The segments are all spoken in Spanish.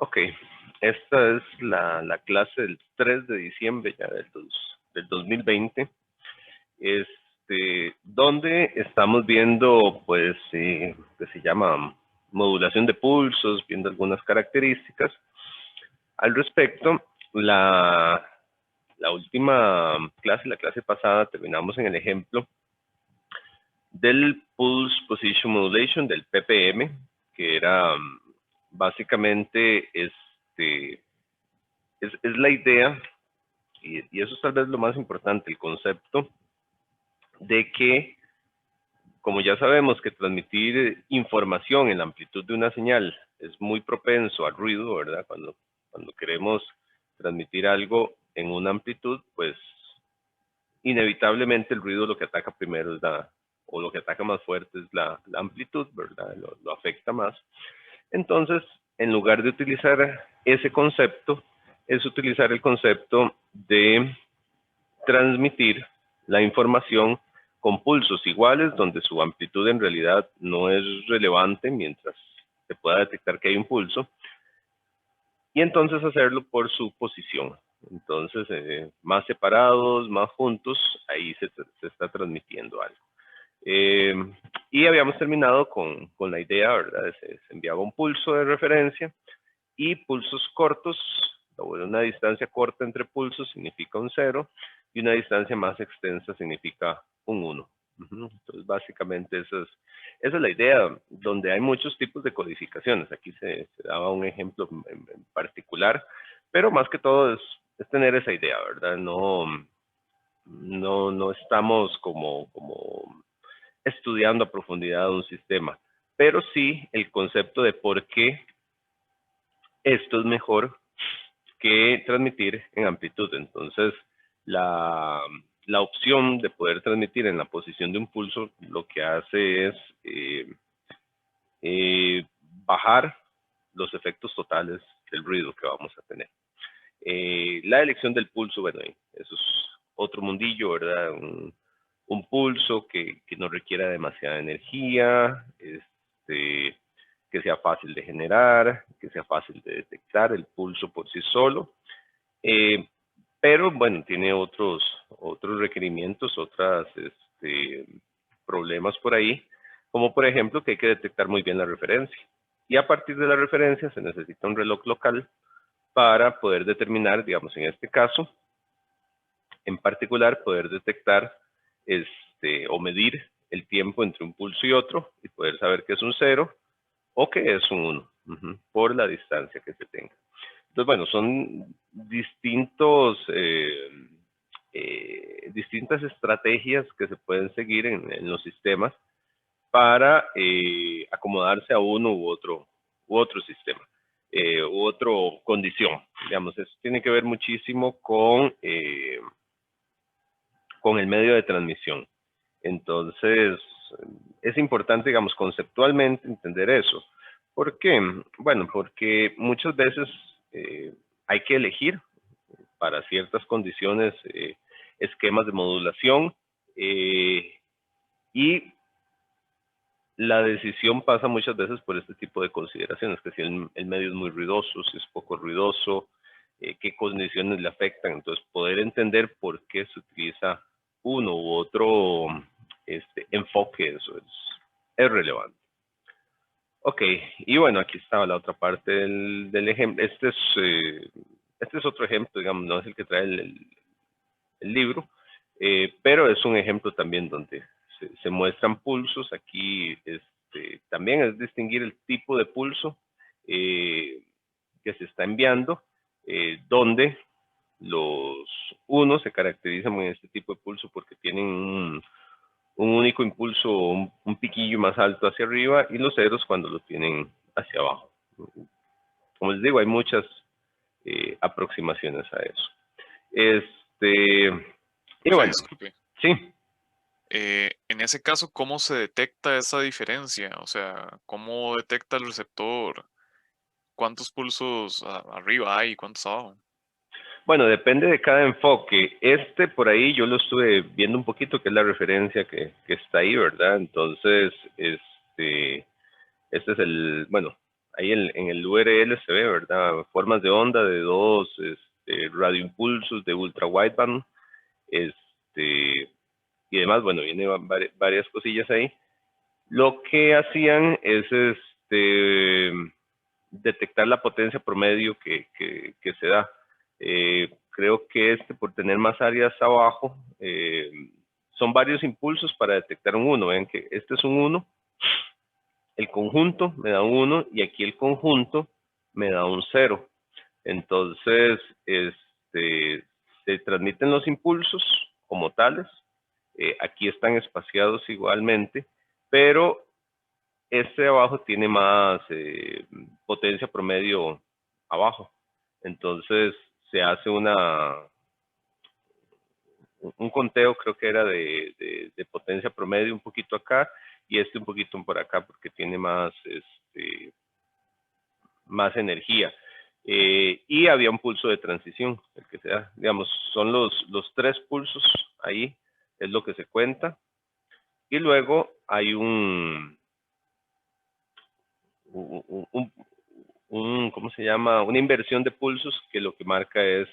Ok, esta es la clase del 3 de diciembre ya del 2020, donde estamos viendo, pues, que se llama modulación de pulsos, viendo algunas características. Al respecto, la última clase, la clase pasada, terminamos en el ejemplo del Pulse Position Modulation, del PPM, que era básicamente es la idea, y eso es tal vez lo más importante, el concepto de que, como ya sabemos que transmitir información en la amplitud de una señal es muy propenso al ruido, ¿verdad? Cuando queremos transmitir algo en una amplitud, pues inevitablemente el ruido lo que ataca primero es o lo que ataca más fuerte es la amplitud, ¿verdad? Lo afecta más. Entonces, en lugar de utilizar ese concepto, es utilizar el concepto de transmitir la información con pulsos iguales, donde su amplitud en realidad no es relevante mientras se pueda detectar que hay un pulso, y entonces hacerlo por su posición. Entonces, más separados, más juntos, ahí se está transmitiendo algo. Y habíamos terminado con la idea, ¿verdad? Se enviaba un pulso de referencia y pulsos cortos, una distancia corta entre pulsos significa un 0 y una distancia más extensa significa un 1. Entonces, básicamente esa es la idea, donde hay muchos tipos de codificaciones. Aquí se daba un ejemplo en particular, pero más que todo es tener esa idea, ¿verdad? No estamos como estudiando a profundidad un sistema, pero sí el concepto de por qué esto es mejor que transmitir en amplitud. Entonces, la opción de poder transmitir en la posición de un pulso lo que hace es bajar los efectos totales del ruido que vamos a tener. La elección del pulso, bueno, eso es otro mundillo, ¿verdad? Un pulso que no requiera demasiada energía, que sea fácil de generar, que sea fácil de detectar el pulso por sí solo. Pero bueno, tiene otros requerimientos, otros problemas por ahí, como por ejemplo que hay que detectar muy bien la referencia. Y a partir de la referencia se necesita un reloj local para poder determinar, digamos en este caso, en particular poder detectar o medir el tiempo entre un pulso y otro y poder saber que es un 0 o que es un 1 por la distancia que se tenga. Entonces, bueno, son distintas estrategias que se pueden seguir en los sistemas para acomodarse a uno u otro sistema, u otra condición. Digamos, eso tiene que ver muchísimo con el medio de transmisión. Entonces, es importante, digamos, conceptualmente entender eso. ¿Por qué? Bueno, porque muchas veces hay que elegir para ciertas condiciones esquemas de modulación y la decisión pasa muchas veces por este tipo de consideraciones, que si el medio es muy ruidoso, si es poco ruidoso, qué condiciones le afectan. Entonces, poder entender por qué se utiliza uno u otro enfoque, eso es relevante. Ok, y bueno, aquí estaba la otra parte del ejemplo. Este es otro ejemplo, digamos, no es el que trae el libro, pero es un ejemplo también donde se muestran pulsos. Aquí también es distinguir el tipo de pulso que se está enviando, donde los unos se caracterizan en este tipo de pulso porque tienen un único impulso, un piquillo más alto hacia arriba, y los ceros cuando lo tienen hacia abajo. Como les digo, hay muchas aproximaciones a eso. Y Profe, bueno, disculpe. sí. En ese caso, ¿cómo se detecta esa diferencia? O sea, ¿cómo detecta el receptor? ¿Cuántos pulsos arriba hay y cuántos abajo? Bueno, depende de cada enfoque. Por ahí yo lo estuve viendo un poquito, que es la referencia que está ahí, ¿verdad? Entonces, este es bueno, ahí en el URL se ve, ¿verdad? Formas de onda de 2 radioimpulsos de ultra wideband, y demás. Bueno, viene varias cosillas ahí. Lo que hacían es detectar la potencia promedio que se da. Creo que por tener más áreas abajo, son varios impulsos para detectar un 1. Ven que este es un 1, el conjunto me da un 1 y aquí el conjunto me da un 0. Entonces, se transmiten los impulsos como tales. Aquí están espaciados igualmente, pero este de abajo tiene más potencia promedio abajo. Entonces se hace un conteo, creo que era de potencia promedio un poquito acá y un poquito por acá porque tiene más, más energía. Y había un pulso de transición, el que sea, digamos, son los 3 pulsos ahí, es lo que se cuenta. Y luego hay ¿cómo se llama? Una inversión de pulsos que lo que marca es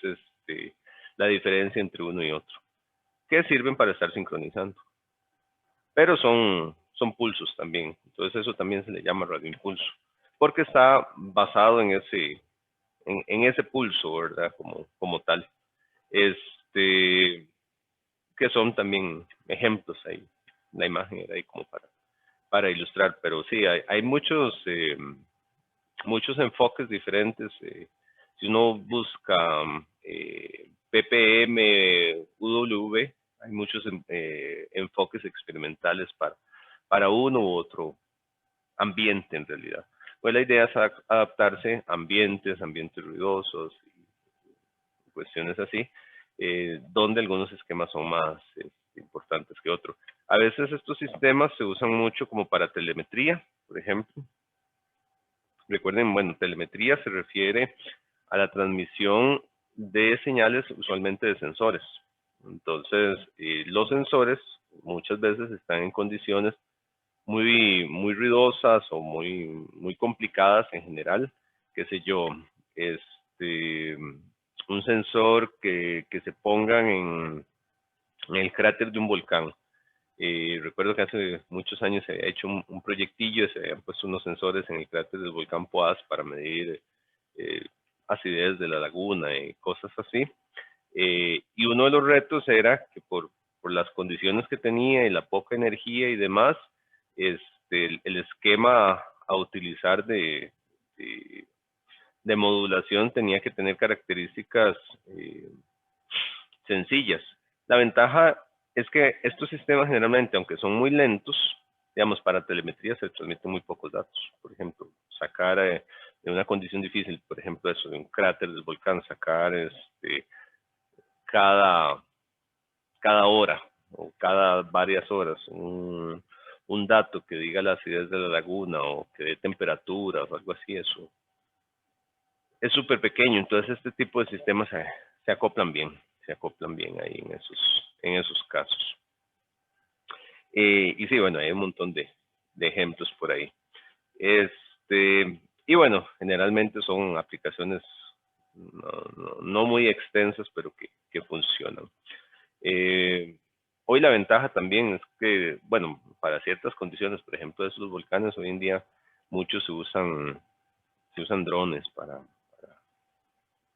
la diferencia entre uno y otro, que sirven para estar sincronizando. Pero son pulsos también, entonces eso también se le llama radioimpulso, porque está basado en ese pulso, ¿verdad? Como tal. Que son también ejemplos ahí. La imagen era ahí como para ilustrar, pero sí, hay muchos enfoques diferentes. Si uno busca ppm, UW, hay muchos enfoques experimentales para uno u otro ambiente en realidad. Pues la idea es adaptarse a ambientes ruidosos y cuestiones así, donde algunos esquemas son más importantes que otros. A veces estos sistemas se usan mucho como para telemetría, por ejemplo. Recuerden, bueno, telemetría se refiere a la transmisión de señales usualmente de sensores. Entonces, los sensores muchas veces están en condiciones muy ruidosas o muy complicadas en general. Qué sé yo, un sensor que se pongan en el cráter de un volcán. Recuerdo que hace muchos años se había hecho un proyectillo, se habían puesto unos sensores en el cráter del volcán Poás para medir acidez de la laguna y cosas así. Y uno de los retos era que por las condiciones que tenía y la poca energía y demás, el esquema a utilizar de modulación tenía que tener características sencillas. La ventaja es que estos sistemas generalmente, aunque son muy lentos, digamos, para telemetría se transmiten muy pocos datos. Por ejemplo, sacar de una condición difícil, por ejemplo, eso, de un cráter del volcán, sacar cada hora o cada varias horas un dato que diga la acidez de la laguna o que dé temperaturas o algo así, eso es súper pequeño. Entonces este tipo de sistemas se acoplan bien ahí en esos casos. Y sí, bueno, hay un montón de ejemplos por ahí. Y bueno, generalmente son aplicaciones no muy extensas, pero que funcionan. Hoy la ventaja también es que, bueno, para ciertas condiciones, por ejemplo, esos volcanes, hoy en día muchos se usan drones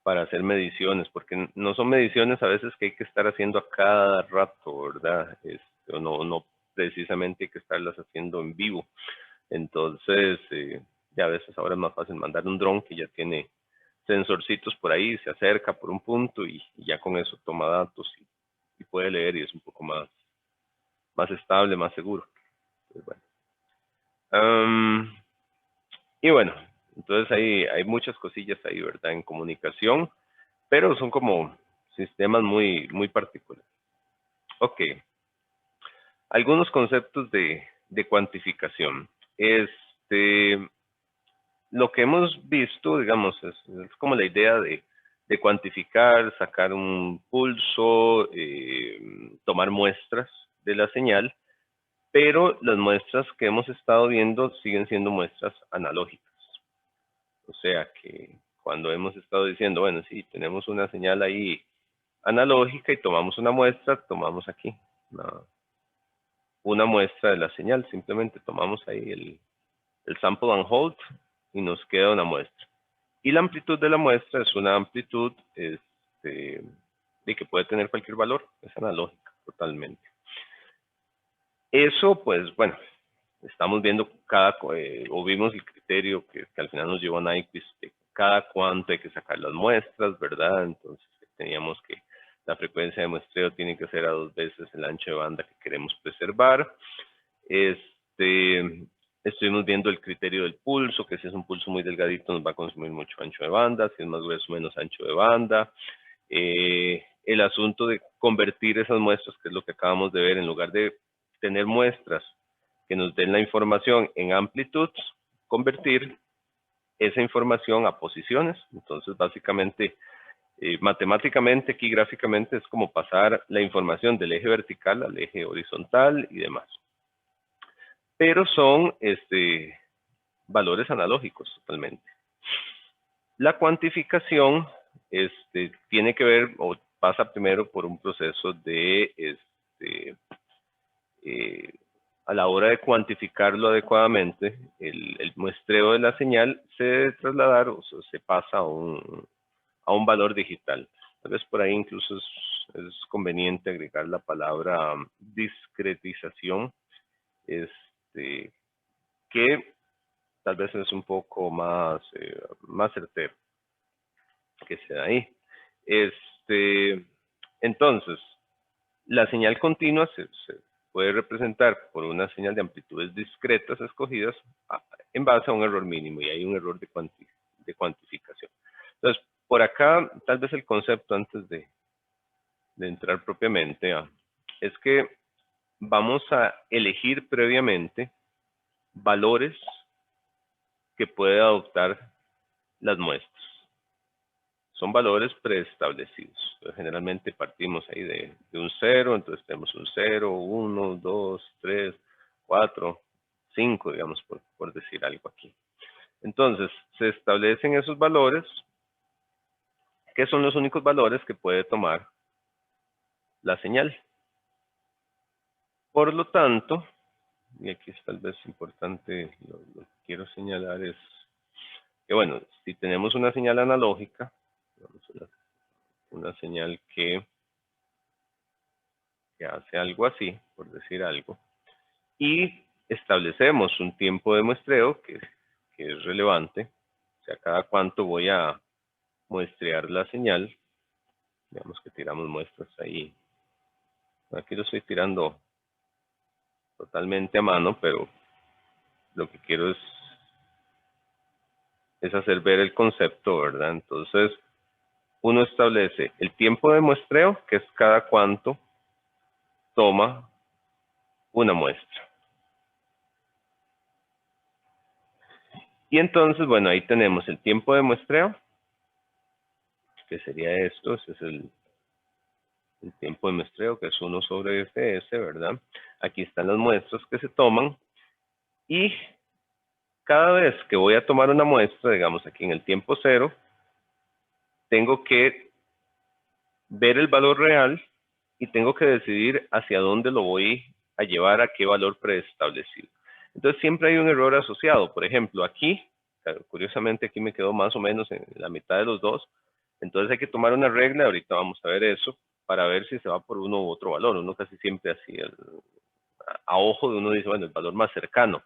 para hacer mediciones, porque no son mediciones a veces que hay que estar haciendo a cada rato, ¿verdad? No precisamente hay que estarlas haciendo en vivo. Entonces, ya a veces ahora es más fácil mandar un dron que ya tiene sensorcitos por ahí, se acerca por un punto y ya con eso toma datos y puede leer y es un poco más estable, más seguro. Entonces, bueno. Y bueno, entonces hay muchas cosillas ahí, ¿verdad? En comunicación, pero son como sistemas muy particulares. Ok. Algunos conceptos de cuantificación. Lo que hemos visto, digamos, es como la idea de cuantificar, sacar un pulso, tomar muestras de la señal, pero las muestras que hemos estado viendo siguen siendo muestras analógicas. O sea que cuando hemos estado diciendo, bueno, sí, tenemos una señal ahí analógica y tomamos una muestra, tomamos aquí una muestra de la señal, simplemente tomamos ahí el sample and hold y nos queda una muestra. Y la amplitud de la muestra es una amplitud de que puede tener cualquier valor, es analógica totalmente. Eso, pues, bueno, estamos viendo o vimos el criterio que al final nos llevó a Nyquist de cada cuánto hay que sacar las muestras, ¿verdad? Entonces teníamos que la frecuencia de muestreo tiene que ser a 2 veces el ancho de banda que queremos preservar. Estuvimos viendo el criterio del pulso, que si es un pulso muy delgadito nos va a consumir mucho ancho de banda, si es más grueso menos ancho de banda. El asunto de convertir esas muestras, que es lo que acabamos de ver, en lugar de tener muestras que nos den la información en amplitud, convertir esa información a posiciones. Entonces, básicamente, matemáticamente, aquí gráficamente, es como pasar la información del eje vertical al eje horizontal y demás. Pero son valores analógicos totalmente. La cuantificación tiene que ver o pasa primero por un proceso de a la hora de cuantificarlo adecuadamente, el muestreo de la señal se debe trasladar o se pasa a un valor digital. Tal vez por ahí incluso es conveniente agregar la palabra discretización, que tal vez es un poco más certero que se da ahí. Entonces, la señal continua se puede representar por una señal de amplitudes discretas escogidas en base a un error mínimo, y hay un error de cuantificación. Entonces, por acá, tal vez el concepto antes de entrar propiamente, es que vamos a elegir previamente valores que puede adoptar las muestras. Son valores preestablecidos. Entonces, generalmente partimos ahí de un 0, entonces tenemos un 0, 1, 2, 3, 4, 5, digamos, por decir algo aquí. Entonces, se establecen esos valores, que son los únicos valores que puede tomar la señal. Por lo tanto, y aquí es tal vez importante, lo que quiero señalar es que, bueno, si tenemos una señal analógica, una señal que hace algo así, por decir algo, y establecemos un tiempo de muestreo que es relevante, o sea, cada cuánto voy a muestrear la señal. Digamos que tiramos muestras ahí. Aquí lo estoy tirando totalmente a mano, pero lo que quiero es hacer ver el concepto, ¿verdad? Entonces, uno establece el tiempo de muestreo, que es cada cuánto toma una muestra. Y entonces, bueno, ahí tenemos el tiempo de muestreo, que sería esto, ese es el tiempo de muestreo, que es 1 sobre fs, ¿verdad? Aquí están las muestras que se toman, y cada vez que voy a tomar una muestra, digamos aquí en el tiempo 0, tengo que ver el valor real y tengo que decidir hacia dónde lo voy a llevar, a qué valor preestablecido. Entonces siempre hay un error asociado. Por ejemplo, aquí, curiosamente aquí me quedó más o menos en la mitad de los dos. Entonces hay que tomar una regla, ahorita vamos a ver eso, para ver si se va por uno u otro valor. Uno casi siempre así, a ojo de uno dice, bueno, el valor más cercano.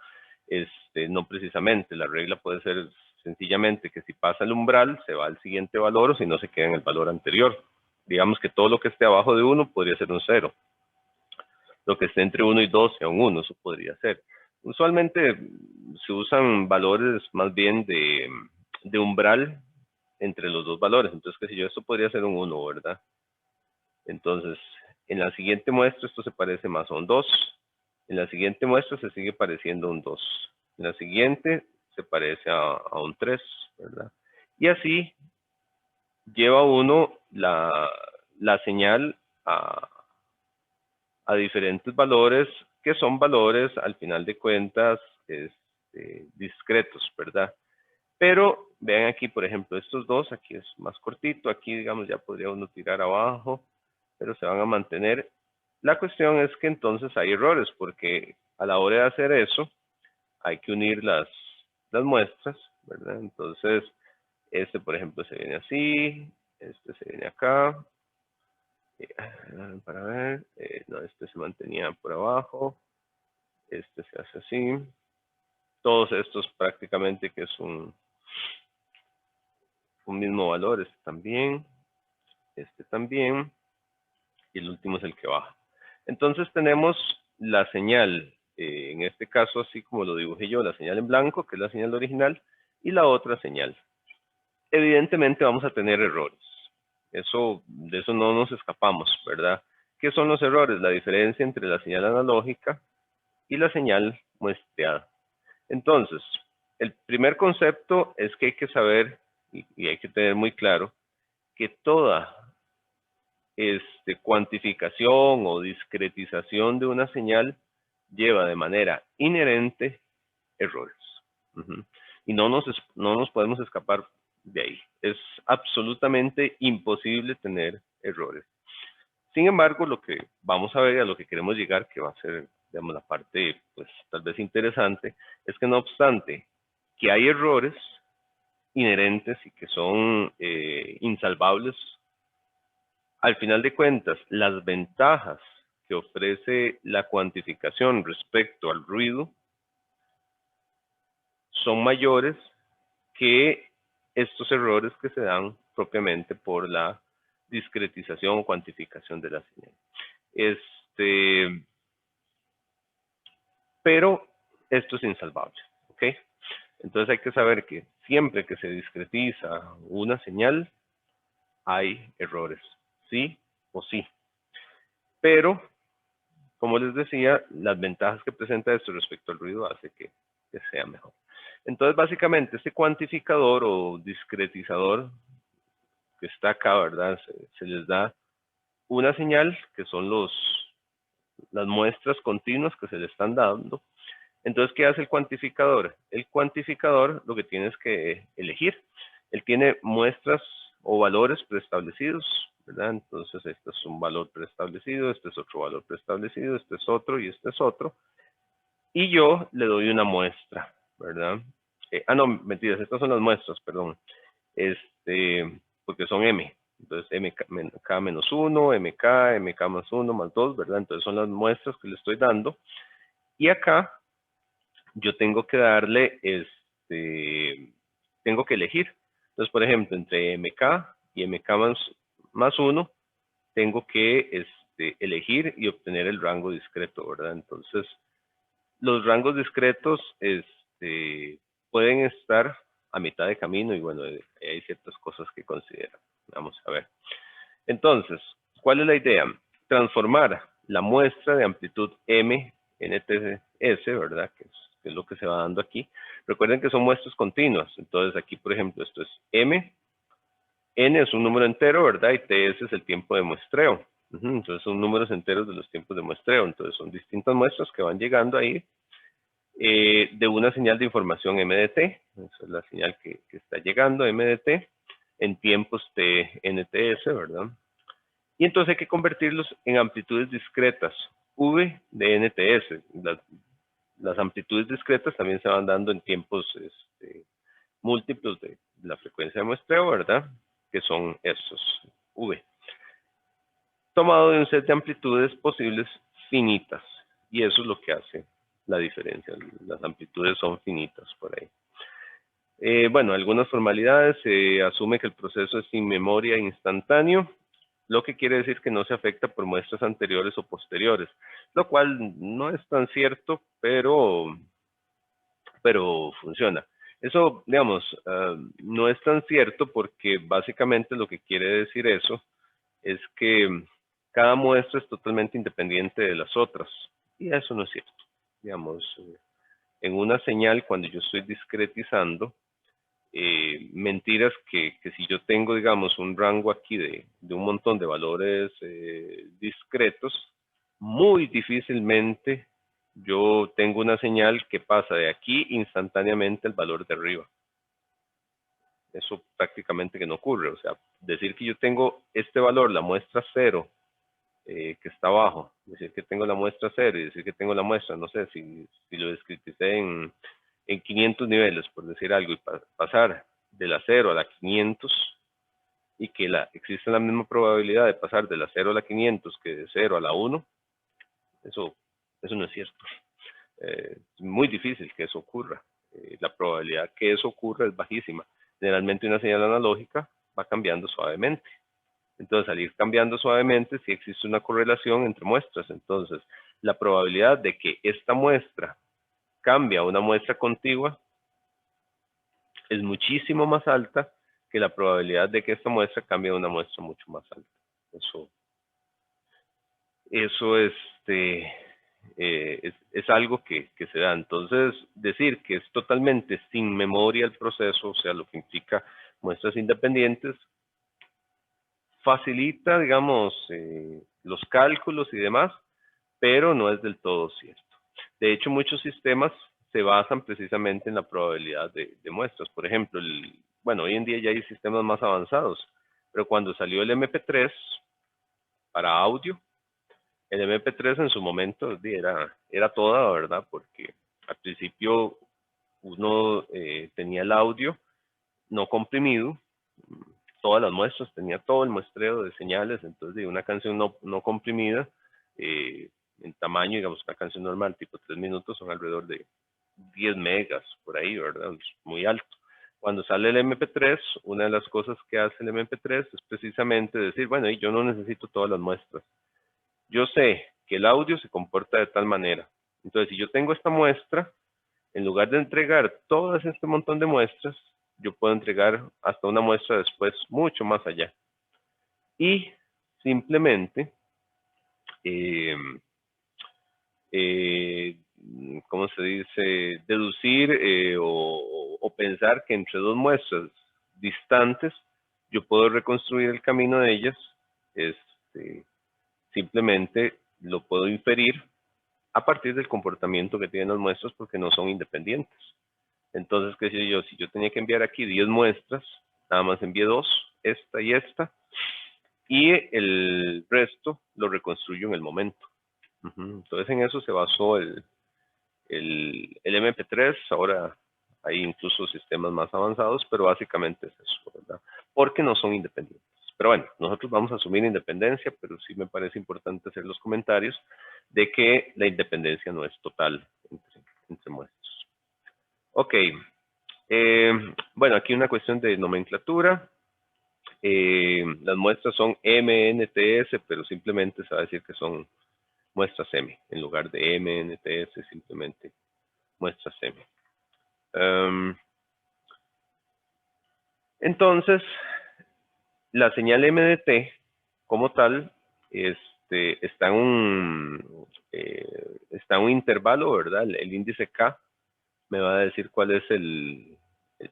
No precisamente, la regla puede ser sencillamente que si pasa el umbral, se va al siguiente valor, o si no, se queda en el valor anterior. Digamos que todo lo que esté abajo de 1 podría ser un 0. Lo que esté entre 1 y 2 sea un 1, eso podría ser. Usualmente se usan valores más bien de umbral entre los dos valores. Entonces, que si yo, esto podría ser un 1, ¿verdad? Entonces, en la siguiente muestra esto se parece más a un 2. En la siguiente muestra se sigue pareciendo a un 2. En la siguiente se parece a un 3, ¿verdad? Y así lleva uno la señal a diferentes valores, que son valores, al final de cuentas, discretos, ¿verdad? Pero vean aquí, por ejemplo, estos dos, aquí es más cortito, aquí digamos ya podría uno tirar abajo, pero se van a mantener. La cuestión es que entonces hay errores, porque a la hora de hacer eso, hay que unir las muestras, ¿verdad? Entonces, este, por ejemplo, se viene así, este se viene acá, para ver, no, este se mantenía por abajo, este se hace así, todos estos prácticamente que es un mismo valor, este también, y el último es el que baja. Entonces tenemos la señal, en este caso así como lo dibujé yo, la señal en blanco, que es la señal original, y la otra señal. Evidentemente vamos a tener errores. De eso no nos escapamos, ¿verdad? ¿Qué son los errores? La diferencia entre la señal analógica y la señal muestreada. Entonces, el primer concepto es que hay que saber y hay que tener muy claro que toda cuantificación o discretización de una señal lleva de manera inherente errores. Y no nos podemos escapar de ahí. Es absolutamente imposible tener errores. Sin embargo, lo que vamos a ver y a lo que queremos llegar, que va a ser, digamos, la parte, pues, tal vez interesante, es que no obstante que hay errores inherentes y que son insalvables, al final de cuentas, las ventajas que ofrece la cuantificación respecto al ruido son mayores que estos errores que se dan propiamente por la discretización o cuantificación de la señal. Pero esto es insalvable, ¿ok? Entonces hay que saber que siempre que se discretiza una señal, hay errores, sí o sí. Pero, como les decía, las ventajas que presenta esto respecto al ruido hace que sea mejor. Entonces, básicamente, este cuantificador o discretizador que está acá, ¿verdad? Se les da una señal, que son las muestras continuas que se le están dando. Entonces, ¿qué hace el cuantificador? El cuantificador lo que tiene es que elegir. Él tiene muestras o valores preestablecidos, ¿verdad? Entonces, este es un valor preestablecido, este es otro valor preestablecido, este es otro y este es otro. Y yo le doy una muestra, ¿verdad? No, mentiras, estas son las muestras, perdón. Porque son M. Entonces, MK menos 1, MK más 1, más 2, ¿verdad? Entonces, son las muestras que le estoy dando. Y acá, yo tengo que darle, tengo que elegir. Entonces, por ejemplo, entre MK y MK más 1, tengo que elegir y obtener el rango discreto, ¿verdad? Entonces, los rangos discretos pueden estar a mitad de camino y bueno, hay ciertas cosas que considerar. Vamos a ver. Entonces, ¿cuál es la idea? Transformar la muestra de amplitud M NTS, ¿verdad? Que es lo que se va dando aquí. Recuerden que son muestras continuas. Entonces, aquí, por ejemplo, esto es M. N es un número entero, ¿verdad? Y TS es el tiempo de muestreo. Entonces, son números enteros de los tiempos de muestreo. Entonces, son distintas muestras que van llegando ahí de una señal de información MDT. Esa es la señal que está llegando, MDT, en tiempos TNTS, ¿verdad? Y entonces hay que convertirlos en amplitudes discretas, V de NTS. Las amplitudes discretas también se van dando en tiempos múltiplos de la frecuencia de muestreo, ¿verdad? Que son estos, V. Tomado de un set de amplitudes posibles finitas. Y eso es lo que hace la diferencia. Las amplitudes son finitas por ahí. Bueno, algunas formalidades. Se asume que el proceso es sin memoria instantáneo, lo que quiere decir que no se afecta por muestras anteriores o posteriores, lo cual no es tan cierto, pero funciona. Eso, digamos, no es tan cierto porque básicamente lo que quiere decir eso es que cada muestra es totalmente independiente de las otras, y eso no es cierto. Digamos, en una señal, cuando yo estoy discretizando, mentiras que si yo tengo, digamos, un rango aquí de un montón de valores discretos, muy difícilmente yo tengo una señal que pasa de aquí instantáneamente al valor de arriba. Eso prácticamente que no ocurre. O sea, decir que yo tengo este valor, la muestra 0, que está abajo, decir que tengo la muestra 0 y decir que tengo la muestra, no sé, si lo discriticé en 500 niveles, por decir algo, y pasar de la 0 a la 500, y que existe la misma probabilidad de pasar de la 0 a la 500 que de 0 a la 1, eso no es cierto. Es muy difícil que eso ocurra. La probabilidad que eso ocurra es bajísima. Generalmente una señal analógica va cambiando suavemente. Entonces, al ir cambiando suavemente, sí existe una correlación entre muestras. Entonces, la probabilidad de que esta muestra cambie a una muestra contigua es muchísimo más alta que la probabilidad de que esta muestra cambie a una muestra mucho más alta. Eso es algo que se da. Entonces, decir que es totalmente sin memoria el proceso, o sea, lo que implica muestras independientes, facilita, digamos, los cálculos y demás, pero no es del todo cierto. De hecho, muchos sistemas se basan precisamente en la probabilidad de muestras. Por ejemplo, bueno, hoy en día ya hay sistemas más avanzados, pero cuando salió el MP3 para audio, el MP3 en su momento era toda, ¿verdad? Porque al principio uno tenía el audio no comprimido, todas las muestras, tenía todo el muestreo de señales, entonces una canción no comprimida, en tamaño, digamos, una canción normal, tipo 3 minutos, son alrededor de 10 megas, por ahí, ¿verdad? Es muy alto. Cuando sale el MP3, una de las cosas que hace el MP3 es precisamente decir, bueno, yo no necesito todas las muestras. Yo sé que el audio se comporta de tal manera. Entonces, si yo tengo esta muestra, en lugar de entregar todas este montón de muestras, yo puedo entregar hasta una muestra después mucho más allá. Y simplemente, ¿cómo se dice? Deducir o pensar que entre dos muestras distantes, yo puedo reconstruir el camino de ellas, simplemente lo puedo inferir a partir del comportamiento que tienen las muestras porque no son independientes. Entonces, qué sé yo, si yo tenía que enviar aquí 10 muestras, nada más envié 2, esta y esta, y el resto lo reconstruyo en el momento. Entonces, en eso se basó el MP3. Ahora hay incluso sistemas más avanzados, pero básicamente es eso, ¿verdad? Porque no son independientes. Pero bueno, nosotros vamos a asumir independencia, pero sí me parece importante hacer los comentarios de que la independencia no es total entre muestras. Ok. Bueno, aquí una cuestión de nomenclatura. Las muestras son MNTS, pero simplemente se va a decir que son muestras M. En lugar de MNTS, simplemente muestras M. Entonces, la señal MDT, como tal, está en un intervalo, ¿verdad? El índice K me va a decir cuál es el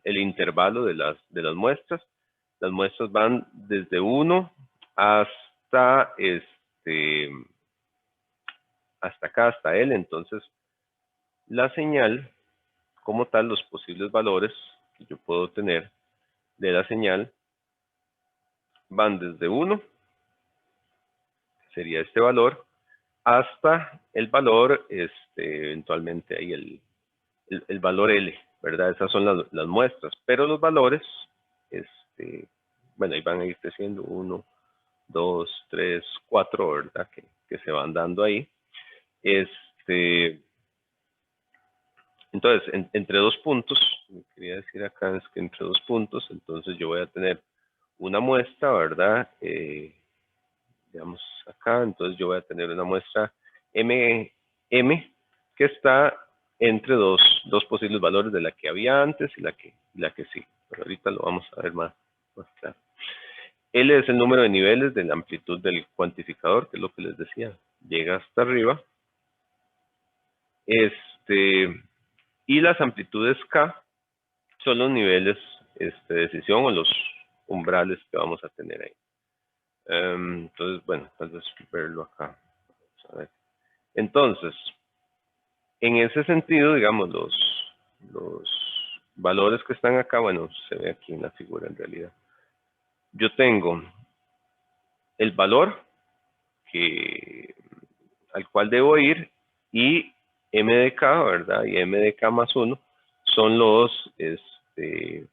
intervalo de las muestras. Las muestras van desde 1 hasta acá, hasta L. Entonces, la señal, como tal, los posibles valores que yo puedo tener de la señal van desde 1, sería este valor, hasta el valor, eventualmente ahí el valor L, ¿verdad? Esas son las muestras, pero los valores, bueno, ahí van a ir creciendo 1, 2, 3, 4, ¿verdad? Que se van dando ahí. Entonces, entre dos puntos, lo que quería decir acá es que entre dos puntos, entonces yo voy a tener una muestra, ¿verdad? Digamos acá, entonces yo voy a tener una muestra M que está entre dos posibles valores de la que había antes y la que sí. Pero ahorita lo vamos a ver más claro. L es el número de niveles de la amplitud del cuantificador, que es lo que les decía. Llega hasta arriba. Y las amplitudes K son los niveles de decisión o los umbrales que vamos a tener ahí. Entonces, bueno, tal vez verlo acá. Vamos a ver. Entonces, en ese sentido, digamos, valores que están acá, bueno, se ve aquí en la figura en realidad. Yo tengo el valor al cual debo ir y m de k, ¿verdad? Y m de k más 1 son los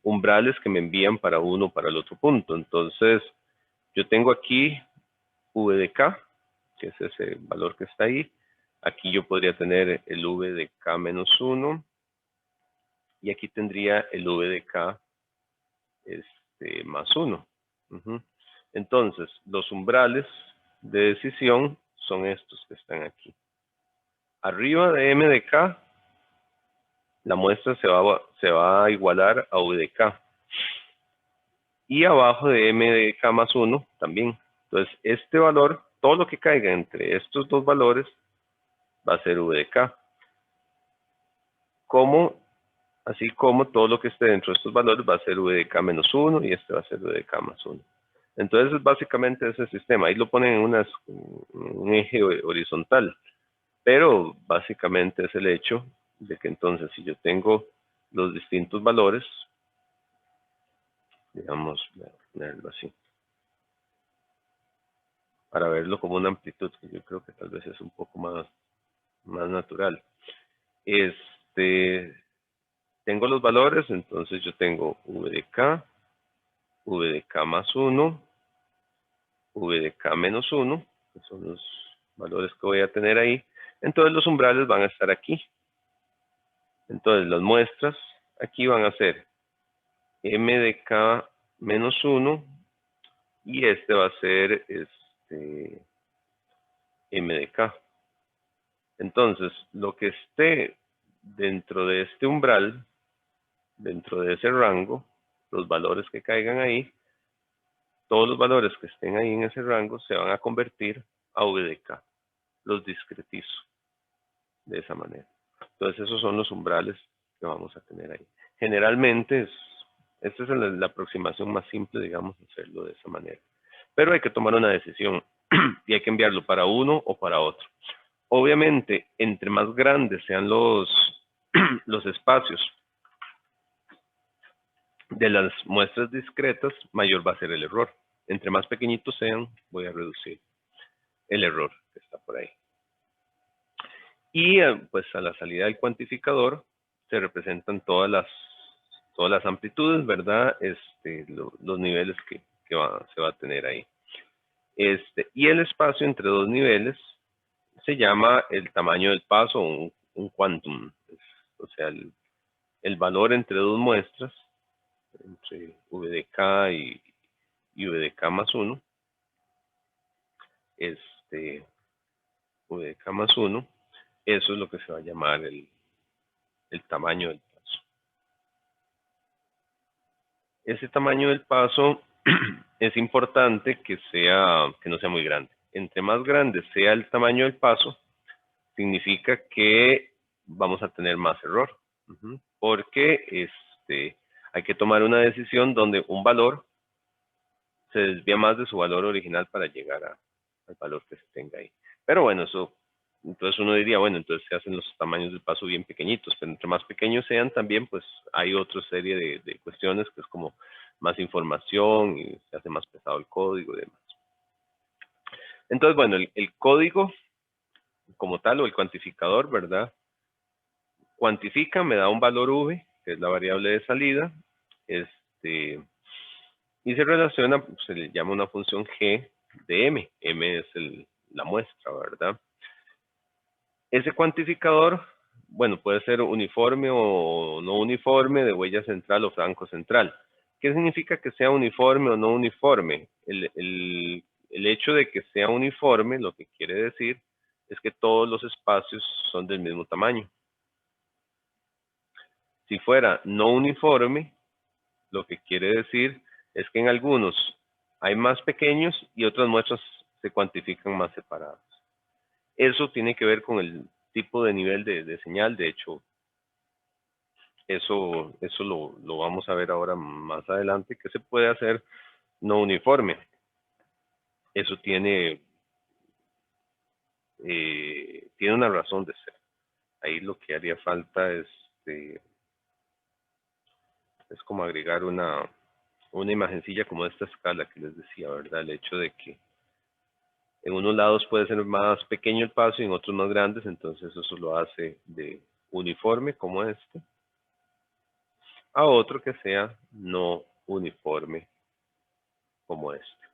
umbrales que me envían para uno o para el otro punto. Entonces, yo tengo aquí v de k, que es ese valor que está ahí. Aquí yo podría tener el v de k menos 1 y aquí tendría el v de k más 1. Entonces, los umbrales de decisión son estos que están aquí. Arriba de m de k, la muestra se va a igualar a v de k. Y abajo de m de k más 1 también. Entonces, este valor, todo lo que caiga entre estos dos valores, va a ser v de k. Así como todo lo que esté dentro de estos valores va a ser v de k menos 1 y este va a ser v de k más 1. Entonces, básicamente ese sistema. Ahí lo ponen en un eje horizontal. Pero básicamente es el hecho de que entonces si yo tengo los distintos valores, digamos, voy a ponerlo así, para verlo como una amplitud, que yo creo que tal vez es un poco más natural. Tengo los valores, entonces yo tengo v de k más 1, v de k menos 1, que son los valores que voy a tener ahí. Entonces los umbrales van a estar aquí. Entonces las muestras aquí van a ser m de k menos 1 y este va a ser m de k. Entonces, lo que esté dentro de este umbral, dentro de ese rango, los valores que caigan ahí, todos los valores que estén ahí en ese rango se van a convertir a v de k. Los discretizo de esa manera. Entonces, esos son los umbrales que vamos a tener ahí. Generalmente, esta es la aproximación más simple, digamos, hacerlo de esa manera. Pero hay que tomar una decisión y hay que enviarlo para uno o para otro. Obviamente, entre más grandes sean los espacios de las muestras discretas, mayor va a ser el error. Entre más pequeñitos sean, voy a reducir el error que está por ahí. Y pues a la salida del cuantificador se representan todas las amplitudes, ¿verdad? Los niveles que se va a tener ahí. Y el espacio entre dos niveles se llama el tamaño del paso, un quantum. O sea, el valor entre dos muestras, entre v de k y v de k más 1, v de k más 1, eso es lo que se va a llamar el tamaño del paso. Ese tamaño del paso es importante que no sea muy grande. Entre más grande sea el tamaño del paso, significa que vamos a tener más error. Porque hay que tomar una decisión donde un valor se desvía más de su valor original para llegar al valor que se tenga ahí. Pero bueno, entonces uno diría, bueno, entonces se hacen los tamaños del paso bien pequeñitos, pero entre más pequeños sean también, pues hay otra serie de cuestiones que es como más información y se hace más pesado el código y demás. Entonces, bueno, el código como tal o el cuantificador, ¿verdad? Cuantifica, me da un valor v, que es la variable de salida, y se relaciona, se le llama una función g de m. M es la muestra, ¿verdad? Ese cuantificador, bueno, puede ser uniforme o no uniforme, de huella central o franco central. ¿Qué significa que sea uniforme o no uniforme? El hecho de que sea uniforme, lo que quiere decir es que todos los espacios son del mismo tamaño. Si fuera no uniforme, lo que quiere decir es que en algunos hay más pequeños y otras muestras se cuantifican más separadas. Eso tiene que ver con el tipo de nivel de señal. De hecho, eso lo vamos a ver ahora más adelante, que se puede hacer no uniforme. Eso tiene una razón de ser. Ahí lo que haría falta es Es como agregar una imagencilla como de esta escala que les decía, ¿verdad? El hecho de que en unos lados puede ser más pequeño el paso y en otros más grandes, entonces eso lo hace de uniforme como este a otro que sea no uniforme como este.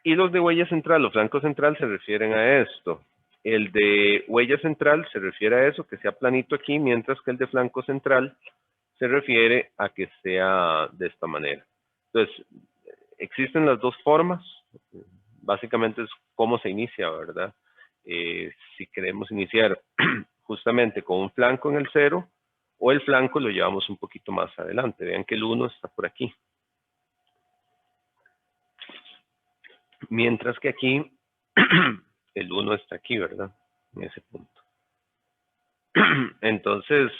Y los de huella central o flanco central se refieren a esto. El de huella central se refiere a eso, que sea planito aquí, mientras que el de flanco central se refiere a que sea de esta manera. Entonces, existen las dos formas. Básicamente es cómo se inicia, ¿verdad? Si queremos iniciar justamente con un flanco en el 0, o el flanco lo llevamos un poquito más adelante. Vean que el 1 está por aquí. Mientras que aquí, el 1 está aquí, ¿verdad? En ese punto. Entonces,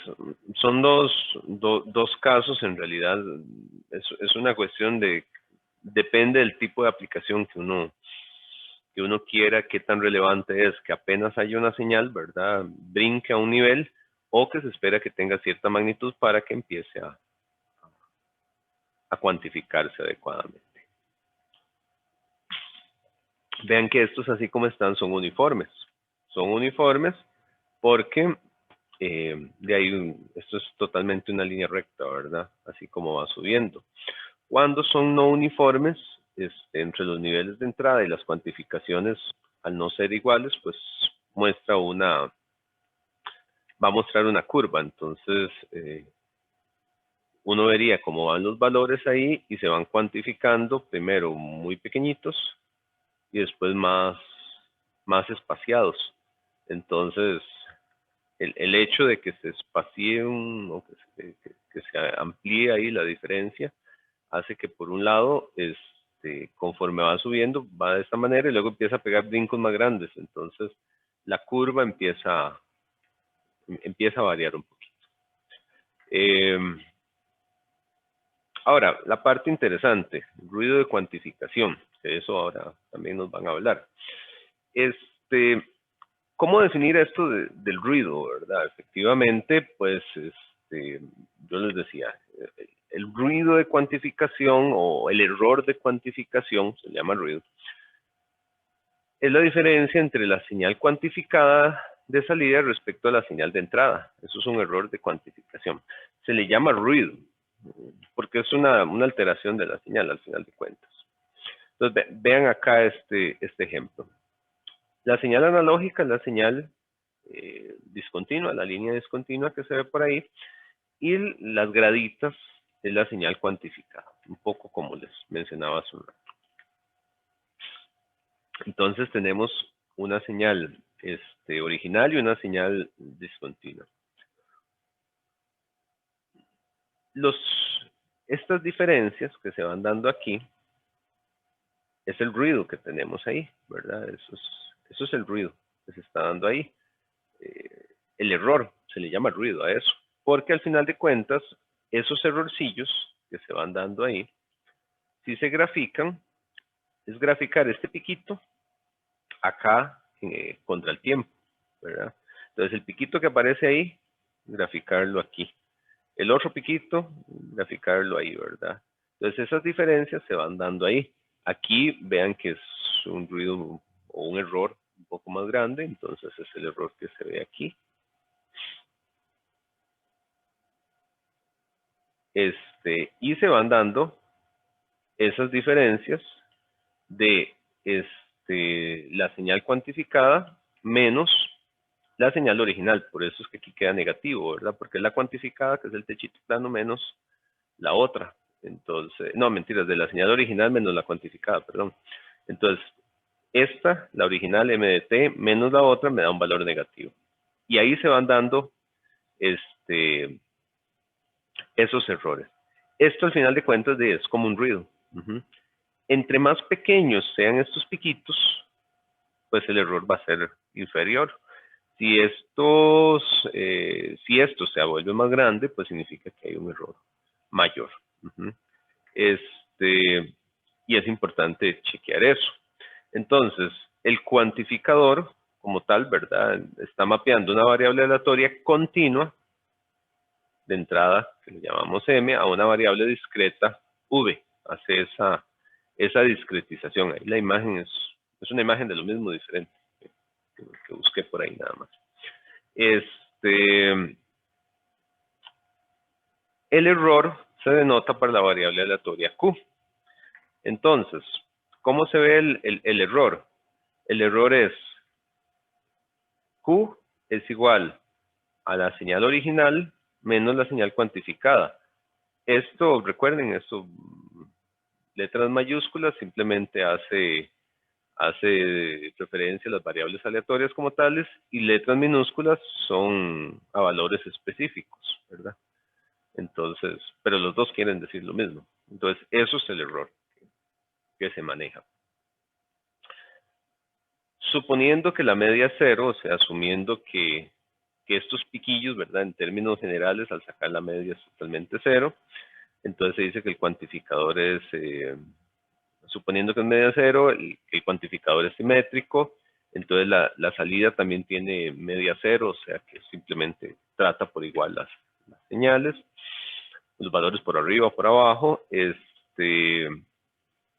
son dos casos en realidad. Es una cuestión de, depende del tipo de aplicación que uno quiera, qué tan relevante es que apenas haya una señal, ¿verdad? Brinque a un nivel, o que se espera que tenga cierta magnitud para que empiece a cuantificarse adecuadamente. Vean que estos, así como están, son uniformes. Son uniformes porque de ahí esto es totalmente una línea recta, ¿verdad? Así como va subiendo. Cuando son no uniformes, entre los niveles de entrada y las cuantificaciones, al no ser iguales, pues va a mostrar una curva. Entonces, uno vería cómo van los valores ahí y se van cuantificando, primero muy pequeñitos y después más espaciados. Entonces, el hecho de que se espacie o que se amplíe ahí la diferencia, hace que por un lado, conforme va subiendo, va de esta manera y luego empieza a pegar brincos más grandes. Entonces, la curva empieza a variar un poquito. Ahora, la parte interesante, ruido de cuantificación, de eso ahora también nos van a hablar. ¿Cómo definir esto del ruido, verdad? Efectivamente, pues, yo les decía, el ruido de cuantificación o el error de cuantificación, se llama ruido, es la diferencia entre la señal cuantificada de salida respecto a la señal de entrada. Eso es un error de cuantificación. Se le llama ruido, porque es una alteración de la señal al final de cuentas. Entonces, vean acá este ejemplo. La señal analógica es la señal discontinua, la línea discontinua que se ve por ahí, y las graditas es la señal cuantificada, un poco como les mencionaba hace un rato. Entonces tenemos una señal original y una señal discontinua. Estas diferencias que se van dando aquí es el ruido que tenemos ahí, ¿verdad? Eso es el ruido que se está dando ahí. El error, se le llama ruido a eso, porque al final de cuentas, esos errorcillos que se van dando ahí, si se grafican, es graficar este piquito acá contra el tiempo, ¿verdad? Entonces el piquito que aparece ahí, graficarlo aquí. El otro piquito, graficarlo ahí, ¿verdad? Entonces esas diferencias se van dando ahí. Aquí vean que es un ruido o un error un poco más grande, entonces es el error que se ve aquí. Y se van dando esas diferencias de la señal cuantificada menos la señal original. Por eso es que aquí queda negativo, ¿verdad? Porque es la cuantificada, que es el techito plano, menos la otra. Entonces, no, mentiras, de la señal original menos la cuantificada, perdón. Entonces, esta, la original MDT, menos la otra, me da un valor negativo. Y ahí se van dando esos errores. Esto al final de cuentas es como un ruido. Entre más pequeños sean estos piquitos, pues el error va a ser inferior. Si esto se vuelve más grande, pues significa que hay un error mayor. Y es importante chequear eso. Entonces, el cuantificador, como tal, ¿verdad? Está mapeando una variable aleatoria continua de entrada, que le llamamos m, a una variable discreta v. Hace esa discretización. Ahí la imagen es una imagen de lo mismo, diferente, que busqué por ahí nada más. El error se denota para la variable aleatoria q. Entonces, ¿cómo se ve el error? El error es q es igual a la señal original menos la señal cuantificada. Esto, recuerden, esto, letras mayúsculas simplemente hace referencia a las variables aleatorias como tales, y letras minúsculas son a valores específicos, ¿verdad? Entonces, pero los dos quieren decir lo mismo. Entonces, eso es el error que se maneja. Suponiendo que la media es 0, o sea, asumiendo que estos piquillos, ¿verdad? En términos generales, al sacar la media es totalmente 0, entonces se dice que el cuantificador es, suponiendo que es media 0, el cuantificador es simétrico, entonces la salida también tiene media 0, o sea que simplemente trata por igual las señales, los valores por arriba o por abajo,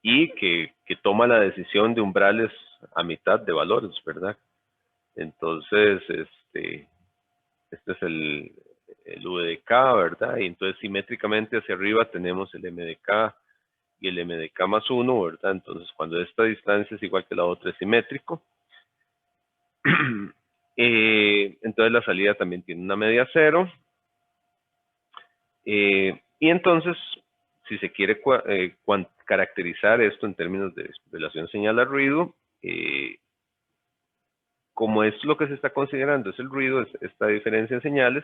y que toma la decisión de umbrales a mitad de valores, ¿verdad? Entonces, este es el V de K, ¿verdad? Y entonces simétricamente hacia arriba tenemos el M de K y el M de K más 1, ¿verdad? Entonces cuando esta distancia es igual que la otra es simétrico, entonces la salida también tiene una media 0. Y entonces, si se quiere caracterizar esto en términos de relación señal al ruido, como es lo que se está considerando, es el ruido, es esta diferencia en señales,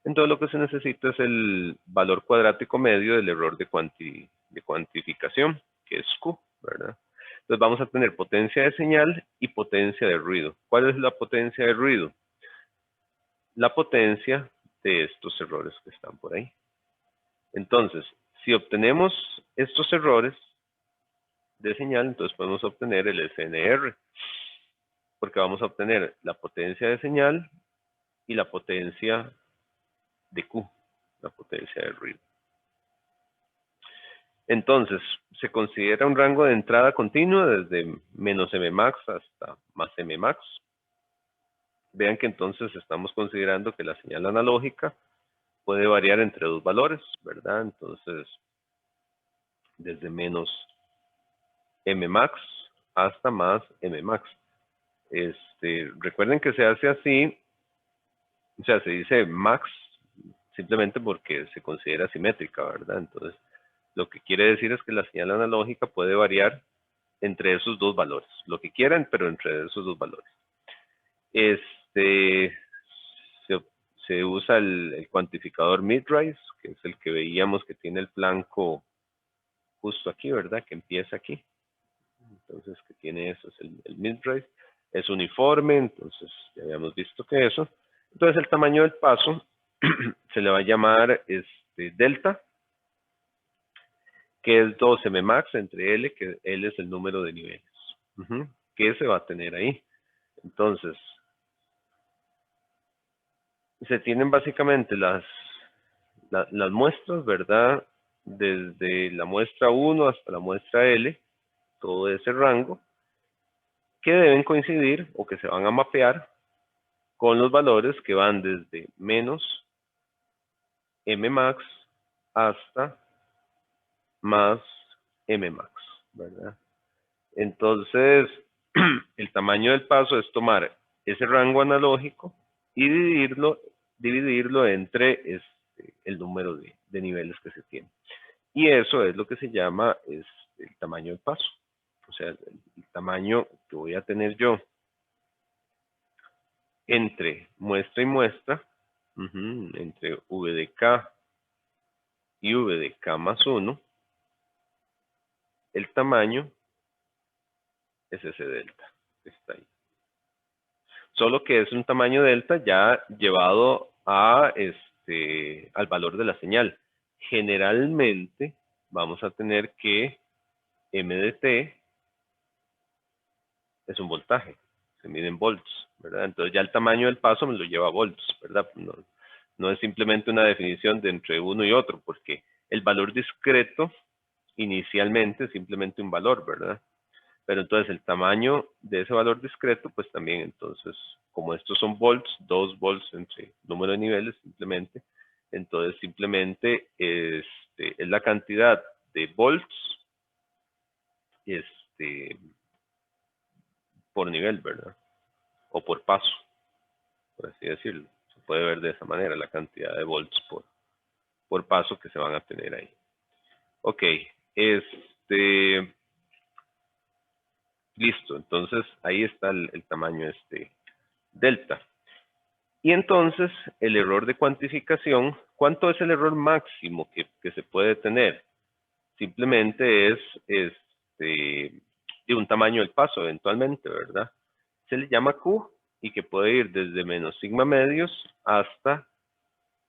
entonces lo que se necesita es el valor cuadrático medio del error de cuantificación, que es Q, ¿verdad? Entonces vamos a tener potencia de señal y potencia de ruido. ¿Cuál es la potencia de ruido? La potencia de estos errores que están por ahí. Entonces, si obtenemos estos errores de señal, entonces podemos obtener el SNR, porque vamos a obtener la potencia de señal y la potencia de Q, la potencia de ruido. Entonces, se considera un rango de entrada continua desde menos Mmax hasta más Mmax. Vean que entonces estamos considerando que la señal analógica puede variar entre dos valores, ¿verdad? Entonces, desde menos Mmax hasta más Mmax. Recuerden que se hace así, o sea, se dice max simplemente porque se considera simétrica, ¿verdad? Entonces, lo que quiere decir es que la señal analógica puede variar entre esos dos valores, lo que quieran, pero entre esos dos valores. Se usa el cuantificador midrise, que es el que veíamos que tiene el flanco justo aquí, ¿verdad? Que empieza aquí. Entonces, que tiene eso, es el midrise. Es uniforme, entonces ya habíamos visto que eso. Entonces, el tamaño del paso se le va a llamar delta, que es 2 Mmax entre L, que L es el número de niveles. ¿Qué se va a tener ahí? Entonces, se tienen básicamente las muestras, ¿verdad? Desde la muestra 1 hasta la muestra L, todo ese rango, que deben coincidir o que se van a mapear con los valores que van desde menos Mmax hasta más Mmax, ¿verdad? Entonces, el tamaño del paso es tomar ese rango analógico y dividirlo entre el número de niveles que se tiene. Y eso es lo que se llama el tamaño del paso. O sea, el tamaño que voy a tener yo entre muestra y muestra, entre V de K y V de K más 1, el tamaño es ese delta que está ahí. Solo que es un tamaño delta ya llevado al valor de la señal. Generalmente vamos a tener que M de T es un voltaje, se mide en volts, ¿verdad? Entonces ya el tamaño del paso me lo lleva a volts, ¿verdad? No es simplemente una definición de entre uno y otro, porque el valor discreto inicialmente es simplemente un valor, ¿verdad? Pero entonces el tamaño de ese valor discreto, pues también, entonces, como estos son volts, 2 volts entre número de niveles simplemente, entonces simplemente es la cantidad de volts por nivel, ¿verdad? O por paso, por así decirlo. Se puede ver de esa manera la cantidad de volts por paso que se van a tener ahí. Ok, listo, entonces ahí está el tamaño delta. Y entonces el error de cuantificación, ¿cuánto es el error máximo que se puede tener? Simplemente es de un tamaño del paso eventualmente, ¿verdad? Se le llama Q y que puede ir desde menos sigma medios hasta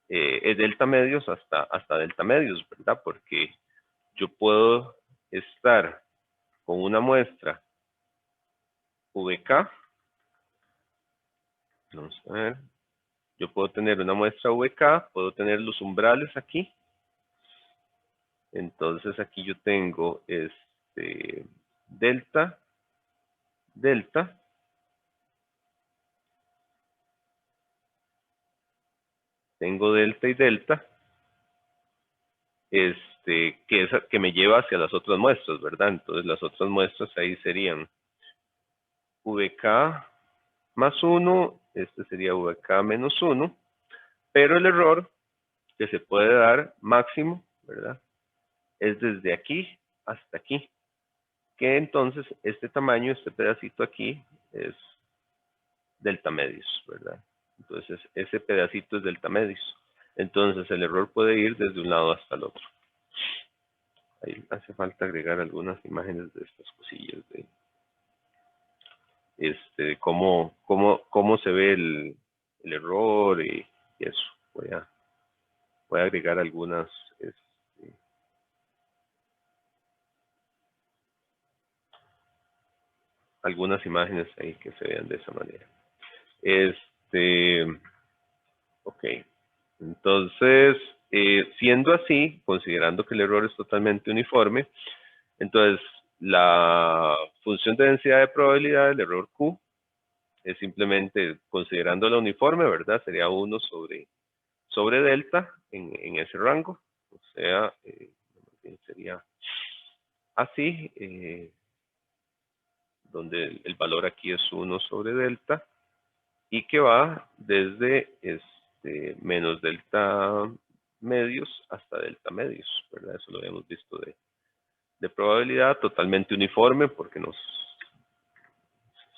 delta medios hasta delta medios, ¿verdad? Porque yo puedo estar con una muestra VK, vamos a ver, yo puedo tener una muestra VK, puedo tener los umbrales aquí, entonces aquí yo tengo delta, delta, tengo delta y delta, que me lleva hacia las otras muestras, ¿verdad? Entonces las otras muestras ahí serían VK más 1, este sería VK menos 1, pero el error que se puede dar máximo, ¿verdad? Es desde aquí hasta aquí, que entonces este tamaño, este pedacito aquí, es delta medios, ¿verdad? Entonces ese pedacito es delta medios. Entonces el error puede ir desde un lado hasta el otro. Ahí hace falta agregar algunas imágenes de estas cosillas de cómo se ve el error y eso. Voy a agregar algunas imágenes ahí que se vean de esa manera. Ok. Entonces, siendo así, considerando que el error es totalmente uniforme, entonces la función de densidad de probabilidad del error Q es simplemente considerando la uniforme, ¿verdad? Sería 1 sobre delta en ese rango. O sea, sería así, donde el valor aquí es 1 sobre delta y que va desde menos delta medios hasta delta medios, ¿verdad? Eso lo habíamos visto de probabilidad totalmente uniforme porque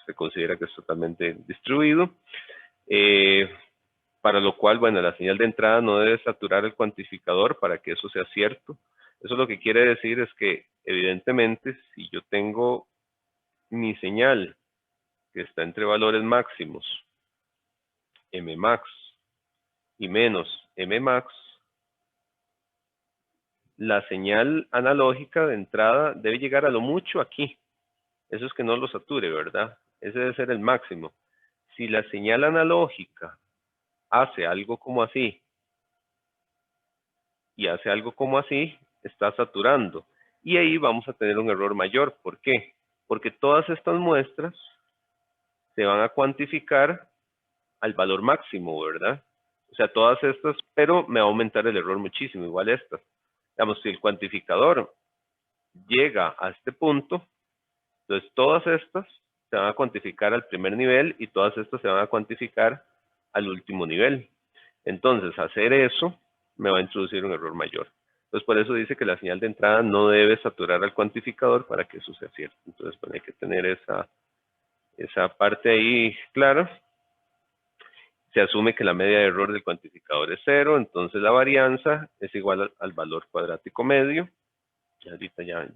se considera que es totalmente distribuido. Para lo cual, bueno, la señal de entrada no debe saturar el cuantificador para que eso sea cierto. Eso lo que quiere decir es que, evidentemente, si yo tengo mi señal que está entre valores máximos, Mmax y menos Mmax, la señal analógica de entrada debe llegar a lo mucho aquí. Eso es que no lo sature, ¿verdad? Ese debe ser el máximo. Si la señal analógica hace algo como así, y hace algo como así, está saturando. Y ahí vamos a tener un error mayor. ¿Por qué? Porque todas estas muestras se van a cuantificar al valor máximo, ¿verdad? O sea, todas estas, pero me va a aumentar el error muchísimo, igual estas. Digamos, si el cuantificador llega a este punto, entonces todas estas se van a cuantificar al primer nivel y todas estas se van a cuantificar al último nivel. Entonces, hacer eso me va a introducir un error mayor. Entonces, por eso dice que la señal de entrada no debe saturar al cuantificador para que eso sea cierto. Entonces, bueno, hay que tener esa parte ahí clara. Se asume que la media de error del cuantificador es 0, entonces la varianza es igual al valor cuadrático medio. Y ahorita ya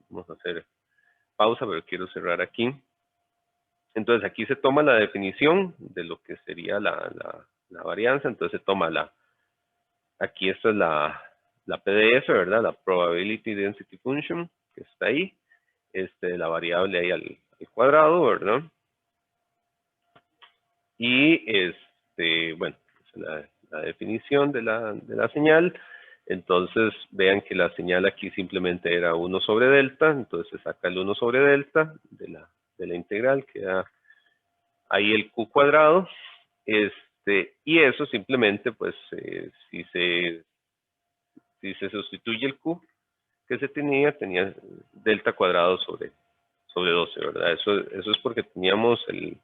vamos a hacer pausa, pero quiero cerrar aquí. Entonces, aquí se toma la definición de lo que sería la varianza. Entonces, se toma aquí esta es la PDF, ¿verdad? La Probability Density Function, que está ahí. La variable ahí al cuadrado, ¿verdad? Y, bueno, la la definición de la señal. Entonces, vean que la señal aquí simplemente era 1 sobre delta, entonces se saca el 1 sobre delta de la integral, queda ahí el q cuadrado, y eso simplemente, pues, si se sustituye el q que se tenía delta cuadrado sobre 12, ¿verdad? Eso es porque teníamos creo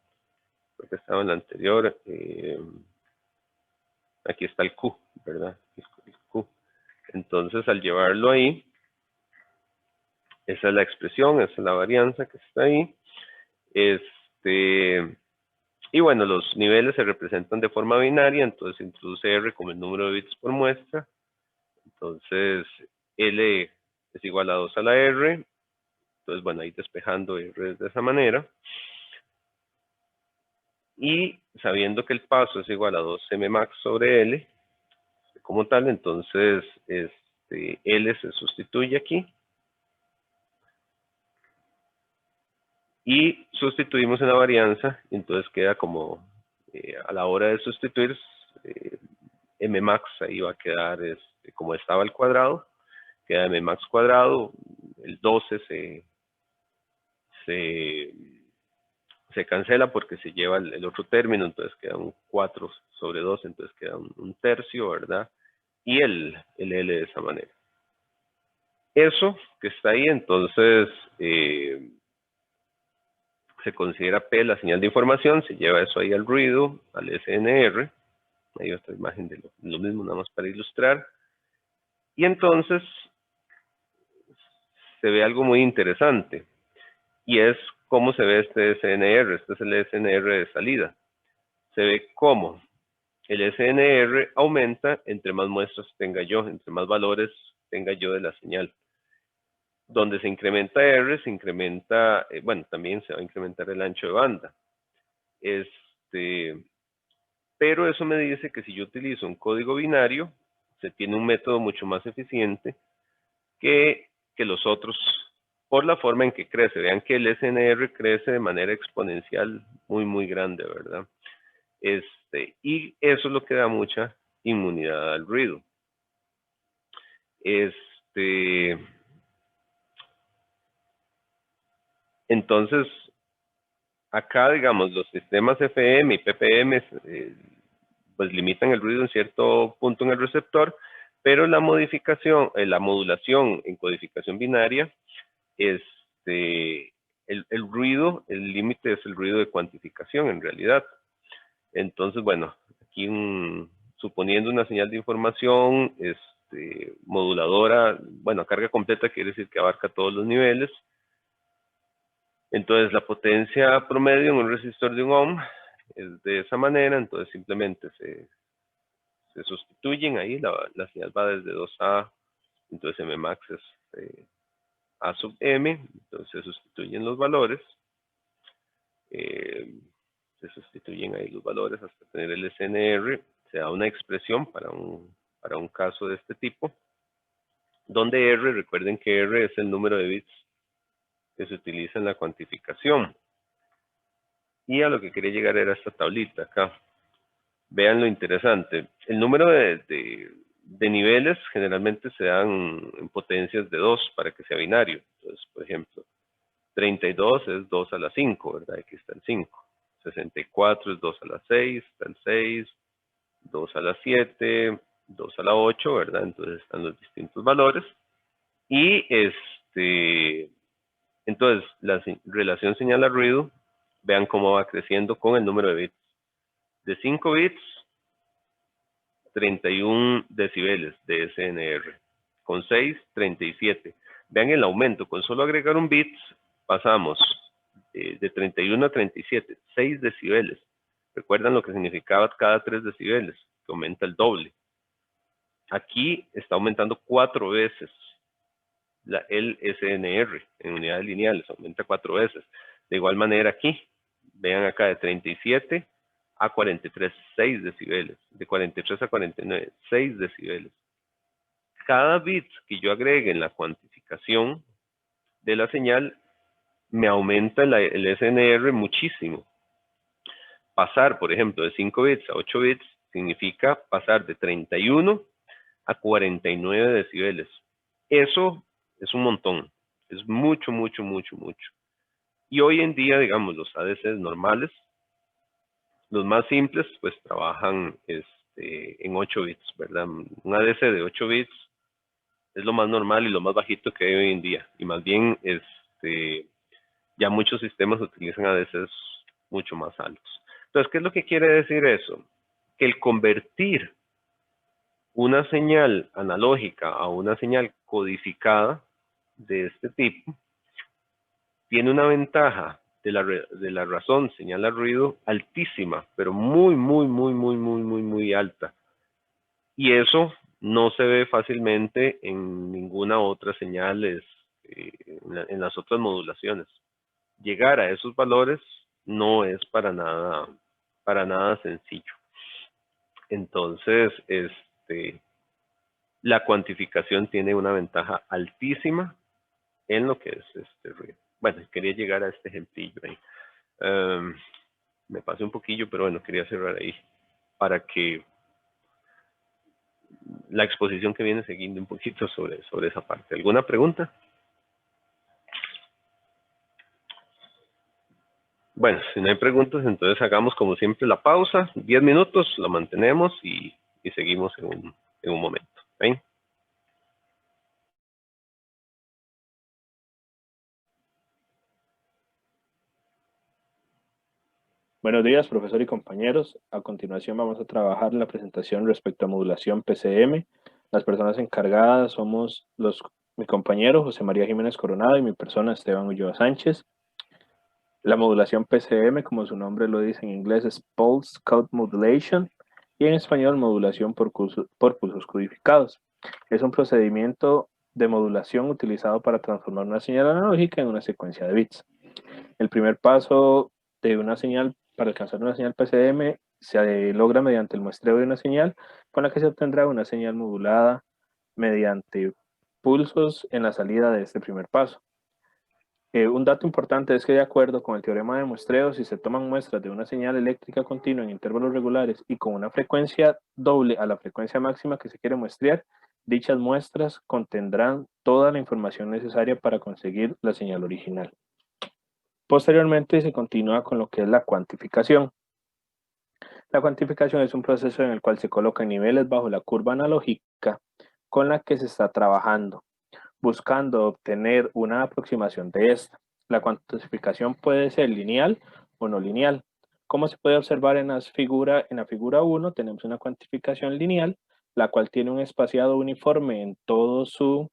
que estaba en la anterior, aquí está el q, ¿verdad? El q. Entonces, al llevarlo ahí, esa es la expresión, esa es la varianza que está ahí. Y bueno, los niveles se representan de forma binaria, entonces se introduce R como el número de bits por muestra. Entonces, L es igual a 2 a la R. Entonces, bueno, ahí despejando R de esa manera. Y sabiendo que el paso es igual a 2M max sobre L, como tal, entonces L se sustituye aquí. Y sustituimos en la varianza, entonces queda como, a la hora de sustituir, M max ahí va a quedar como estaba el cuadrado, queda M max cuadrado, el 12 se cancela porque se lleva el otro término, entonces queda un 4 sobre 2, entonces queda un tercio, ¿verdad? Y el L de esa manera. Eso que está ahí, entonces, se considera P la señal de información, se lleva eso ahí al ruido, al SNR. Hay otra imagen de lo mismo, nada más para ilustrar. Y entonces se ve algo muy interesante, y es cómo se ve este SNR. Este es el SNR de salida. Se ve cómo el SNR aumenta entre más muestras tenga yo, entre más valores tenga yo de la señal. Donde se incrementa R, se incrementa, bueno, también se va a incrementar el ancho de banda. Pero eso me dice que si yo utilizo un código binario, se tiene un método mucho más eficiente que los otros, por la forma en que crece. Vean que el SNR crece de manera exponencial muy, muy grande, ¿verdad? Y eso es lo que da mucha inmunidad al ruido. Entonces, acá, digamos, los sistemas FM y PPM pues limitan el ruido en cierto punto en el receptor, pero la modificación, la modulación en codificación binaria, el ruido, el límite es el ruido de cuantificación en realidad. Entonces, bueno, aquí suponiendo una señal de información moduladora, bueno, carga completa quiere decir que abarca todos los niveles. Entonces, la potencia promedio en un resistor de 1 ohm es de esa manera, entonces simplemente se sustituyen ahí, la señal va desde 2A, entonces M max es A sub M, entonces se sustituyen los valores, se sustituyen ahí los valores hasta tener el SNR, se da una expresión para un caso de este tipo, donde R, recuerden que R es el número de bits que se utiliza en la cuantificación. Y a lo que quería llegar era esta tablita acá. Vean lo interesante. El número de niveles generalmente se dan en potencias de 2 para que sea binario. Entonces, por ejemplo, 32 es 2 a la 5, ¿verdad? Aquí está el 5. 64 es 2 a la 6, está el 6. 2 a la 7, 2 a la 8, ¿verdad? Entonces están los distintos valores. Y entonces la relación señal a ruido, vean cómo va creciendo con el número de bits. De 5 bits, 31 decibeles de SNR. Con 6, 37. Vean el aumento. Con solo agregar un bit, pasamos de 31 a 37. 6 decibeles. ¿Recuerdan lo que significaba cada 3 decibeles? Que aumenta el doble. Aquí está aumentando 4 veces el SNR en unidades lineales. Aumenta 4 veces. De igual manera aquí. Vean acá de 37 a 43, 6 decibeles. De 43 a 49, 6 decibeles. Cada bit que yo agregue en la cuantificación de la señal me aumenta el SNR muchísimo. Pasar, por ejemplo, de 5 bits a 8 bits Significa pasar de 31 a 49 decibeles. Eso es un montón. Es mucho, mucho, mucho, mucho. Y hoy en día, digamos, los ADCs normales, los más simples, pues trabajan en 8 bits, ¿verdad? Un ADC de 8 bits es lo más normal y lo más bajito que hay hoy en día. Y más bien, ya muchos sistemas utilizan ADCs mucho más altos. Entonces, ¿qué es lo que quiere decir eso? Que el convertir una señal analógica a una señal codificada de este tipo tiene una ventaja de la razón señal a ruido altísima, pero muy, muy, muy, muy, muy, muy, muy alta. Y eso no se ve fácilmente en ninguna otra señal en las otras modulaciones. Llegar a esos valores no es para nada sencillo. Entonces, la cuantificación tiene una ventaja altísima en lo que es este ruido. Bueno, quería llegar a este ejemplillo ahí. Me pasé un poquillo, pero bueno, quería cerrar ahí para que la exposición que viene siguiendo un poquito sobre esa parte. ¿Alguna pregunta? Bueno, si no hay preguntas, entonces hagamos como siempre la pausa, 10 minutos, la mantenemos y seguimos en un momento. ¿Ven? Buenos días, profesor y compañeros. A continuación vamos a trabajar la presentación respecto a modulación PCM. Las personas encargadas somos mi compañero José María Jiménez Coronado y mi persona Esteban Ulloa Sánchez. La modulación PCM, como su nombre lo dice en inglés, es Pulse Code Modulation y en español modulación por pulsos codificados. Es un procedimiento de modulación utilizado para transformar una señal analógica en una secuencia de bits. El primer paso de una señal para alcanzar una señal PCM se logra mediante el muestreo de una señal con la que se obtendrá una señal modulada mediante pulsos en la salida de este primer paso. Un dato importante es que de acuerdo con el teorema de muestreo, si se toman muestras de una señal eléctrica continua en intervalos regulares y con una frecuencia doble a la frecuencia máxima que se quiere muestrear, dichas muestras contendrán toda la información necesaria para conseguir la señal original. Posteriormente se continúa con lo que es la cuantificación. La cuantificación es un proceso en el cual se colocan niveles bajo la curva analógica con la que se está trabajando, buscando obtener una aproximación de esta. La cuantificación puede ser lineal o no lineal. Como se puede observar en la figura 1, tenemos una cuantificación lineal, la cual tiene un espaciado uniforme en todo su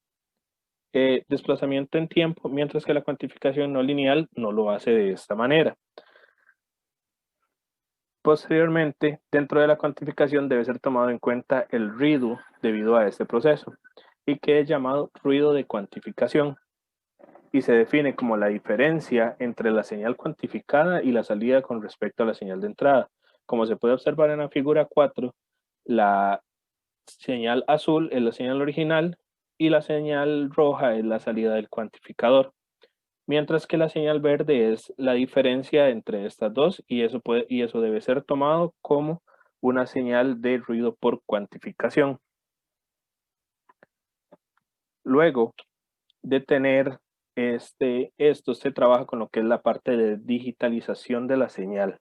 desplazamiento en tiempo, mientras que la cuantificación no lineal no lo hace de esta manera. Posteriormente, dentro de la cuantificación debe ser tomado en cuenta el ruido debido a este proceso, y que es llamado ruido de cuantificación, y se define como la diferencia entre la señal cuantificada y la salida con respecto a la señal de entrada. Como se puede observar en la figura 4, la señal azul es la señal original y la señal roja es la salida del cuantificador, mientras que la señal verde es la diferencia entre estas dos y eso debe ser tomado como una señal de ruido por cuantificación. Luego de tener esto se trabaja con lo que es la parte de digitalización de la señal.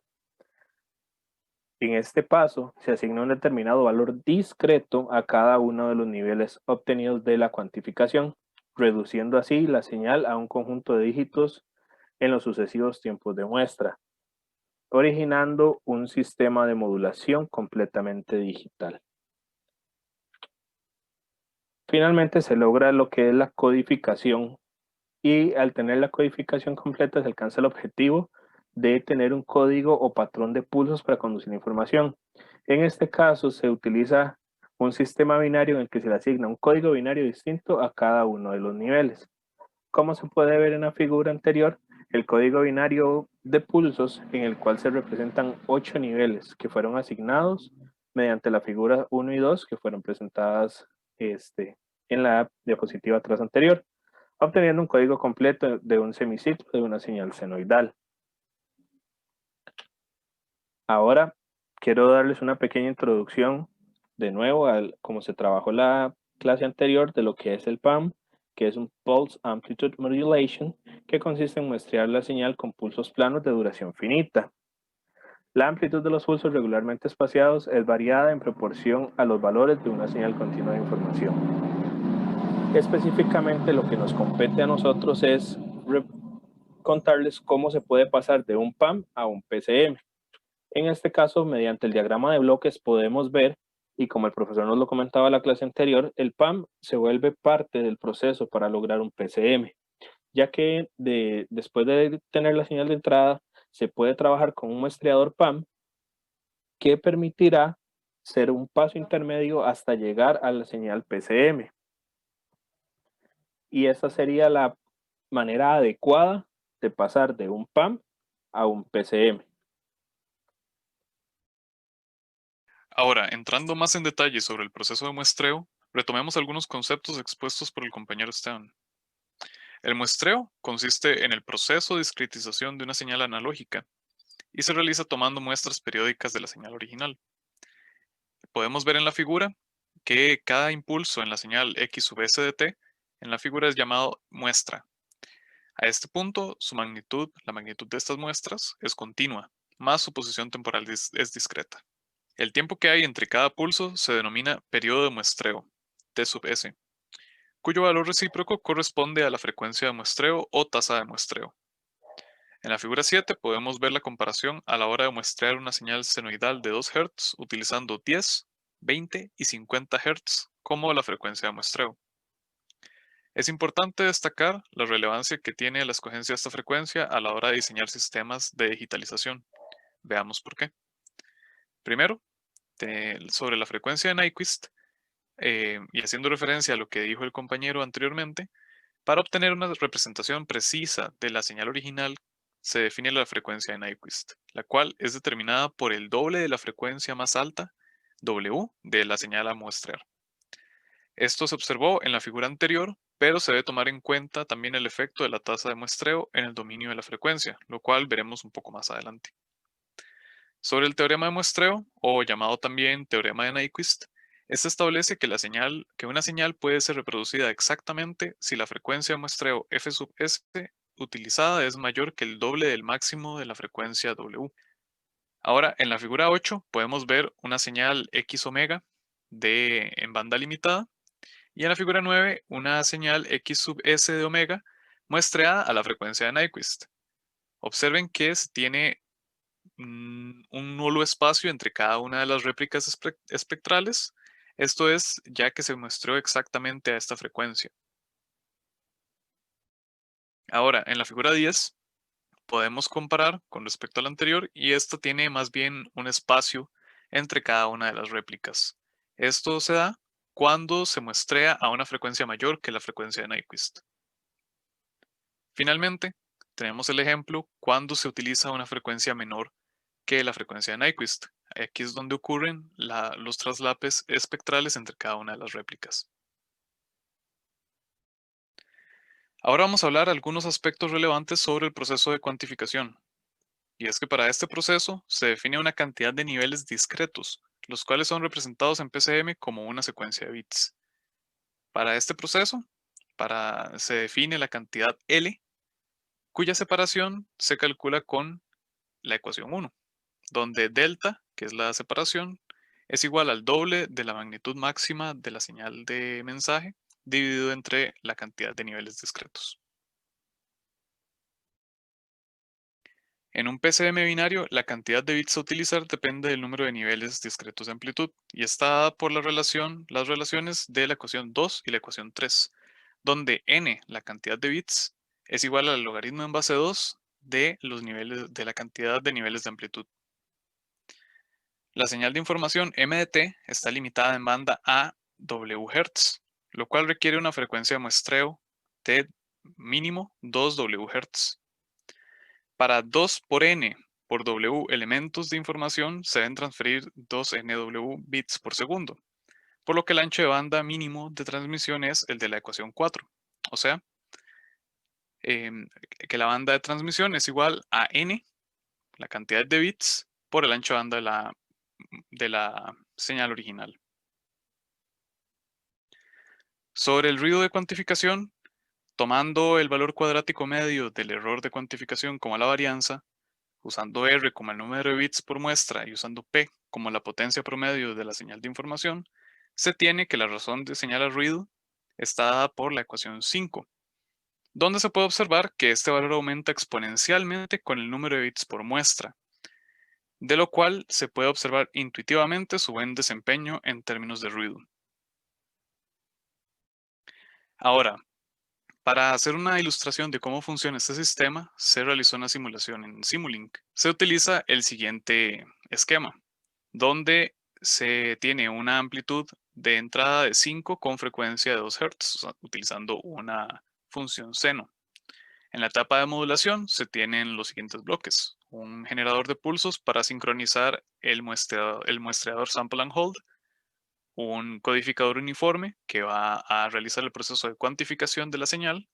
En este paso se asigna un determinado valor discreto a cada uno de los niveles obtenidos de la cuantificación, reduciendo así la señal a un conjunto de dígitos en los sucesivos tiempos de muestra, originando un sistema de modulación completamente digital. Finalmente se logra lo que es la codificación, y al tener la codificación completa se alcanza el objetivo de tener un código o patrón de pulsos para conducir la información. En este caso se utiliza un sistema binario en el que se le asigna un código binario distinto a cada uno de los niveles. Como se puede ver en la figura anterior, el código binario de pulsos en el cual se representan 8 niveles que fueron asignados mediante la figura 1 y 2 que fueron presentadas en la diapositiva atrás anterior, obteniendo un código completo de un semiciclo de una señal senoidal. Ahora quiero darles una pequeña introducción de nuevo a cómo se trabajó la clase anterior de lo que es el PAM, que es un Pulse Amplitude Modulation, que consiste en muestrear la señal con pulsos planos de duración finita. La amplitud de los pulsos regularmente espaciados es variada en proporción a los valores de una señal continua de información. Específicamente lo que nos compete a nosotros es contarles cómo se puede pasar de un PAM a un PCM. En este caso, mediante el diagrama de bloques podemos ver, y como el profesor nos lo comentaba en la clase anterior, el PAM se vuelve parte del proceso para lograr un PCM, ya que después de tener la señal de entrada, se puede trabajar con un muestreador PAM que permitirá ser un paso intermedio hasta llegar a la señal PCM. Y esta sería la manera adecuada de pasar de un PAM a un PCM. Ahora, entrando más en detalle sobre el proceso de muestreo, retomemos algunos conceptos expuestos por el compañero Esteban. El muestreo consiste en el proceso de discretización de una señal analógica y se realiza tomando muestras periódicas de la señal original. Podemos ver en la figura que cada impulso en la señal X sub S de t en la figura es llamado muestra. A este punto, su magnitud, la magnitud de estas muestras, es continua, más su posición temporal es discreta. El tiempo que hay entre cada pulso se denomina periodo de muestreo, T sub S, cuyo valor recíproco corresponde a la frecuencia de muestreo o tasa de muestreo. En la figura 7 podemos ver la comparación a la hora de muestrear una señal senoidal de 2 Hz utilizando 10, 20 y 50 Hz como la frecuencia de muestreo. Es importante destacar la relevancia que tiene la escogencia de esta frecuencia a la hora de diseñar sistemas de digitalización. Veamos por qué. Primero, sobre la frecuencia de Nyquist, y haciendo referencia a lo que dijo el compañero anteriormente, para obtener una representación precisa de la señal original se define la frecuencia de Nyquist, la cual es determinada por el doble de la frecuencia más alta, W, de la señal a muestrear. Esto se observó en la figura anterior, pero se debe tomar en cuenta también el efecto de la tasa de muestreo en el dominio de la frecuencia, lo cual veremos un poco más adelante. Sobre el teorema de muestreo, o llamado también teorema de Nyquist, este establece que una señal puede ser reproducida exactamente si la frecuencia de muestreo f sub s utilizada es mayor que el doble del máximo de la frecuencia W. Ahora, en la figura 8 podemos ver una señal X omega en banda limitada, y en la figura 9 una señal X sub S de omega muestreada a la frecuencia de Nyquist. Observen que se tiene un nulo espacio entre cada una de las réplicas espectrales. Esto es, ya que se muestreó exactamente a esta frecuencia. Ahora, en la figura 10, podemos comparar con respecto a la anterior y esta tiene más bien un espacio entre cada una de las réplicas. Esto se da cuando se muestrea a una frecuencia mayor que la frecuencia de Nyquist. Finalmente, tenemos el ejemplo cuando se utiliza una frecuencia menor que la frecuencia de Nyquist. Aquí es donde ocurren los traslapes espectrales entre cada una de las réplicas. Ahora vamos a hablar algunos aspectos relevantes sobre el proceso de cuantificación. Y es que para este proceso se define una cantidad de niveles discretos, los cuales son representados en PCM como una secuencia de bits. Para este proceso, se define la cantidad L, cuya separación se calcula con la ecuación 1, donde delta, que es la separación, es igual al doble de la magnitud máxima de la señal de mensaje dividido entre la cantidad de niveles discretos. En un PCM binario, la cantidad de bits a utilizar depende del número de niveles discretos de amplitud y está dada por las relaciones de la ecuación 2 y la ecuación 3, donde n, la cantidad de bits, es igual al logaritmo en base 2 de la cantidad de niveles de amplitud. La señal de información m de t está limitada en banda a W Hz, lo cual requiere una frecuencia de muestreo de mínimo 2 W Hz. Para 2 por n por W elementos de información se deben transferir 2 nW bits por segundo, por lo que el ancho de banda mínimo de transmisión es el de la ecuación 4. O sea, que la banda de transmisión es igual a n, la cantidad de bits, por el ancho de banda señal original. Sobre el ruido de cuantificación, tomando el valor cuadrático medio del error de cuantificación como la varianza, usando R como el número de bits por muestra y usando P como la potencia promedio de la señal de información, se tiene que la razón de señal al ruido está dada por la ecuación 5, donde se puede observar que este valor aumenta exponencialmente con el número de bits por muestra, de lo cual se puede observar intuitivamente su buen desempeño en términos de ruido. Ahora, para hacer una ilustración de cómo funciona este sistema, se realizó una simulación en Simulink. Se utiliza el siguiente esquema, donde se tiene una amplitud de entrada de 5 con frecuencia de 2 Hz, utilizando una función seno. En la etapa de modulación se tienen los siguientes bloques: un generador de pulsos para sincronizar el muestreador sample and hold, un codificador uniforme que va a realizar el proceso de cuantificación de la señal,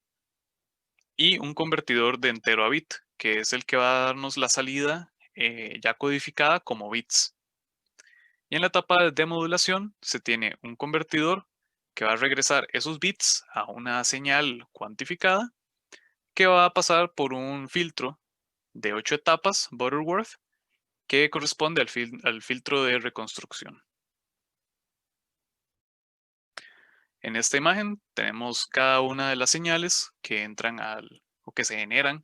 y un convertidor de entero a bit, que es el que va a darnos la salida ya codificada como bits. Y en la etapa de demodulación se tiene un convertidor que va a regresar esos bits a una señal cuantificada, que va a pasar por un filtro de 8 etapas, Butterworth, que corresponde al filtro de reconstrucción. En esta imagen tenemos cada una de las señales que entran o que se generan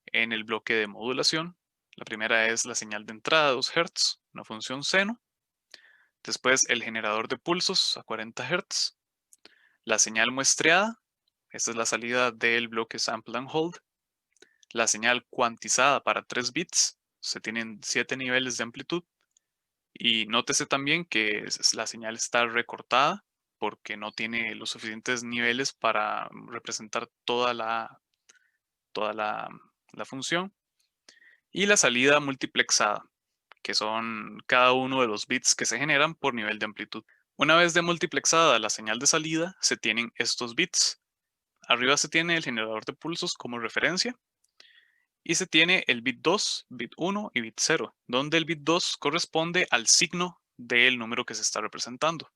en el bloque de modulación. La primera es la señal de entrada de 2 Hz, una función seno. Después el generador de pulsos a 40 Hz. La señal muestreada, esta es la salida del bloque sample and hold. La señal cuantizada para 3 bits, se tienen 7 niveles de amplitud. Y nótese también que la señal está recortada porque no tiene los suficientes niveles para representar toda la función. Y la salida multiplexada, que son cada uno de los bits que se generan por nivel de amplitud. Una vez demultiplexada la señal de salida, se tienen estos bits. Arriba se tiene el generador de pulsos como referencia y se tiene el bit 2, bit 1 y bit 0, donde el bit 2 corresponde al signo del número que se está representando.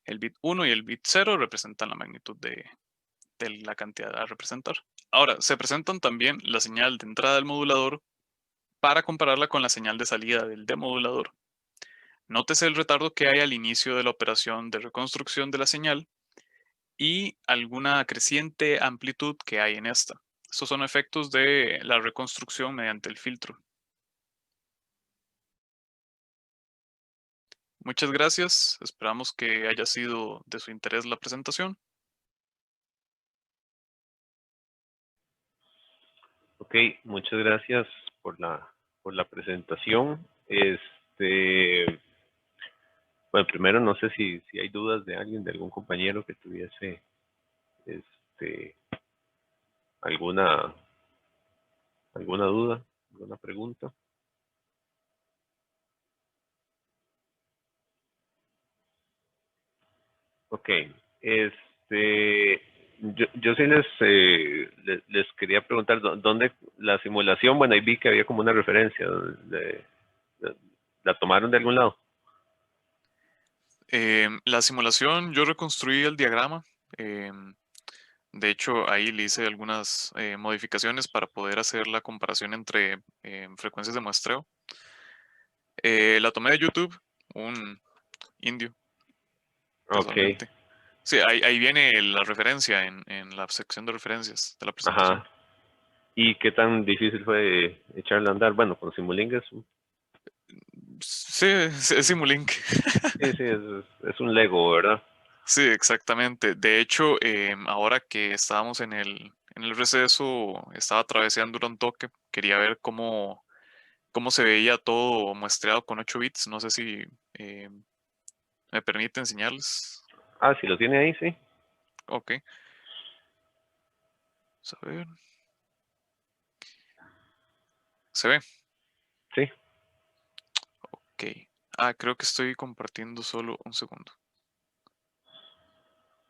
El bit 1 y el bit 0 representan la magnitud de la cantidad a representar. Ahora, se presentan también la señal de entrada del modulador para compararla con la señal de salida del demodulador. Nótese el retardo que hay al inicio de la operación de reconstrucción de la señal y alguna creciente amplitud que hay en esta. Estos son efectos de la reconstrucción mediante el filtro. Muchas gracias. Esperamos que haya sido de su interés la presentación. Ok, muchas gracias por la presentación. Bueno, primero no sé si hay dudas de alguien, de algún compañero que tuviese alguna duda, alguna pregunta. Ok, yo sí les quería preguntar dónde la simulación, bueno, ahí vi que había como una referencia, ¿la tomaron de algún lado? La simulación, yo reconstruí el diagrama. De hecho, ahí le hice algunas modificaciones para poder hacer la comparación entre frecuencias de muestreo. La tomé de YouTube, un indio, Ok, casualmente. Sí, ahí viene la referencia en la sección de referencias de la presentación. ajá. ¿Y qué tan difícil fue echarle a andar? Bueno, con Simulink Sí, es Simulink. sí, es un Lego, ¿verdad? Sí, exactamente. De hecho, ahora que estábamos en el receso, estaba atravesando un toque, quería ver cómo se veía todo muestreado con 8 bits. No sé si me permite enseñarles. Ah, si lo tiene ahí, sí. Ok. Vamos a ver. ¿Se ve? Sí. Ok. Ah, creo que estoy compartiendo solo un segundo.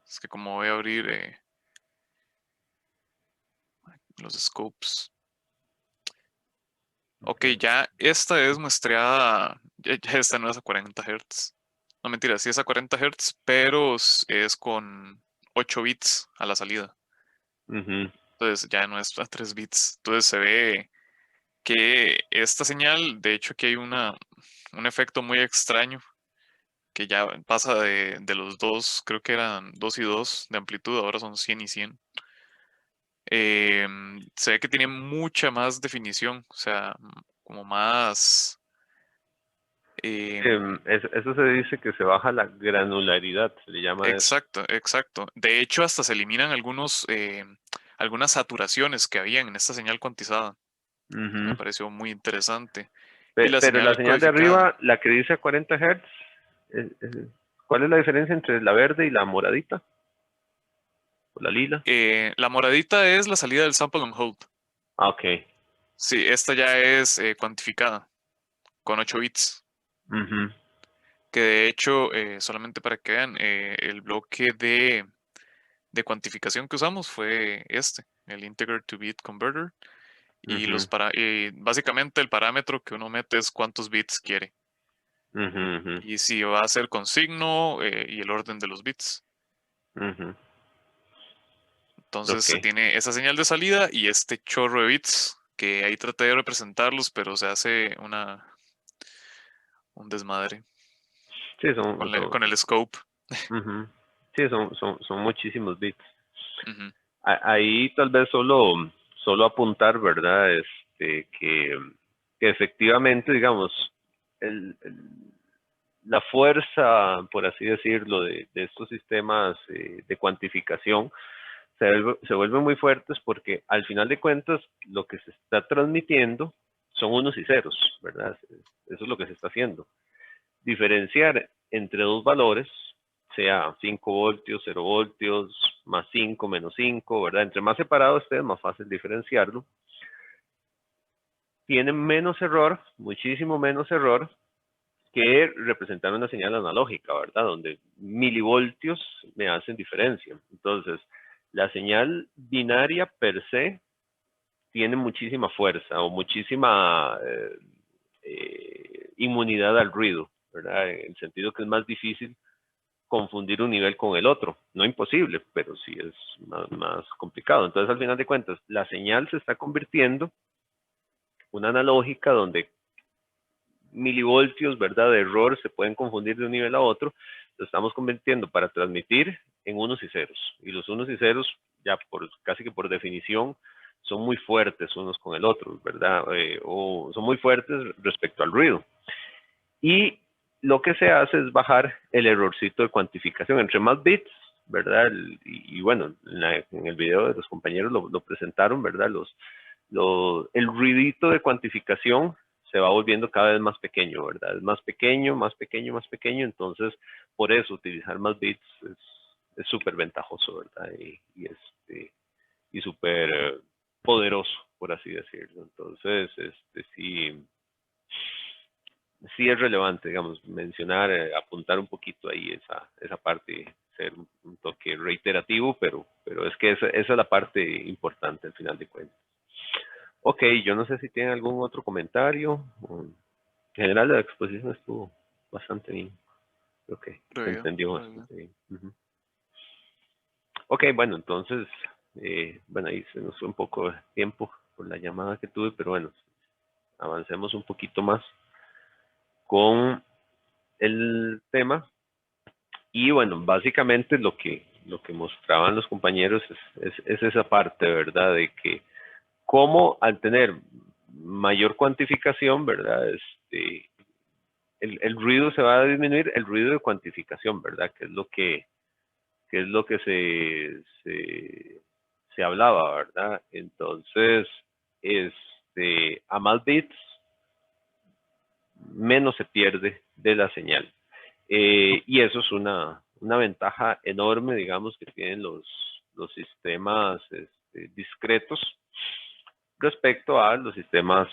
Es que como voy a abrir los scopes. Ok, ya esta es muestreada, ya esta no es a 40 Hz. No, mentira, sí es a 40 Hz, pero es con 8 bits a la salida. Ujú. Entonces ya no es a 3 bits. Entonces se ve que esta señal, de hecho, que hay un efecto muy extraño, que ya pasa de los dos, creo que eran 2 y 2 de amplitud, ahora son 100 y 100. Se ve que tiene mucha más definición, o sea, como más... em, Eso se dice que se baja la granularidad, se le llama eso. exacto, exacto. De hecho, hasta se eliminan algunas saturaciones que habían en esta señal cuantizada. Me Ujú. pareció muy interesante. Y la Pero la señal señal de codificada. arriba, la que dice a 40 Hz, ¿cuál es la diferencia entre la verde y la moradita? ¿O la lila? La moradita es la salida del sample on hold. Ah, ok. Sí, esta ya es cuantificada con 8 bits. Ujú, Que de hecho, solamente para que vean, el bloque de cuantificación que usamos fue el Integer to Bit Converter. Y ujú, básicamente el parámetro que uno mete es cuántos bits quiere. ujú, ujú, Y si va a ser con signo y el orden de los bits. ujú. Entonces Ok. se tiene esa señal de salida y este chorro de bits que ahí traté de representarlos, pero se hace un desmadre Sí, con el scope. ujú. Sí, son muchísimos bits. Ujú. Ahí tal vez solo apuntar, ¿verdad? Que efectivamente, digamos, la fuerza, por así decirlo, de estos sistemas de cuantificación se vuelven muy fuertes porque al final de cuentas lo que se está transmitiendo son unos y ceros, ¿verdad? Eso es lo que se está haciendo. Diferenciar entre dos valores, sea 5 voltios, 0 voltios, más 5, menos 5, ¿verdad? Entre más separado esté, es más fácil diferenciarlo. Tienen menos error, muchísimo menos error, que representar una señal analógica, ¿verdad? Donde milivoltios me hacen diferencia. Entonces, la señal binaria per se tiene muchísima fuerza o muchísima inmunidad al ruido, ¿verdad? En el sentido que es más difícil confundir un nivel con el otro. No imposible, pero sí es más complicado. Entonces, al final de cuentas, la señal se está convirtiendo una analógica donde milivoltios, ¿verdad? De error se pueden confundir de un nivel a otro. Lo estamos convirtiendo para transmitir en unos y ceros. Y los unos y ceros, ya casi que por definición, son muy fuertes unos con el otro, ¿verdad? O son muy fuertes respecto al ruido. Y lo que se hace es bajar el errorcito de cuantificación. Entre más bits, ¿verdad? Y bueno, en el video de los compañeros lo presentaron, ¿verdad? El ruidito de cuantificación se va volviendo cada vez más pequeño, ¿verdad? Es más pequeño, más pequeño, más pequeño. Entonces, por eso utilizar más bits es súper ventajoso, ¿verdad? Y súper poderoso, por así decirlo. Entonces, sí es relevante, digamos, mencionar, apuntar un poquito ahí esa parte, ser un toque reiterativo, pero es que esa es la parte importante al final de cuentas. Ok, yo no sé si tienen algún otro comentario. En general la exposición estuvo bastante bien. Creo que se entendió Creo yo. bastante bien. Ujú. Ok, bueno, entonces, bueno, ahí se nos fue un poco de tiempo por la llamada que tuve, pero bueno, avancemos un poquito más con el tema. Y bueno, básicamente lo que mostraban los compañeros es esa parte, ¿verdad? De que cómo al tener mayor cuantificación, ¿verdad? El ruido se va a disminuir, el ruido de cuantificación, ¿verdad? Que es lo que se hablaba, ¿verdad? Entonces, a más bits, menos se pierde de la señal. Y eso es una ventaja enorme, digamos, que tienen los sistemas discretos respecto a los sistemas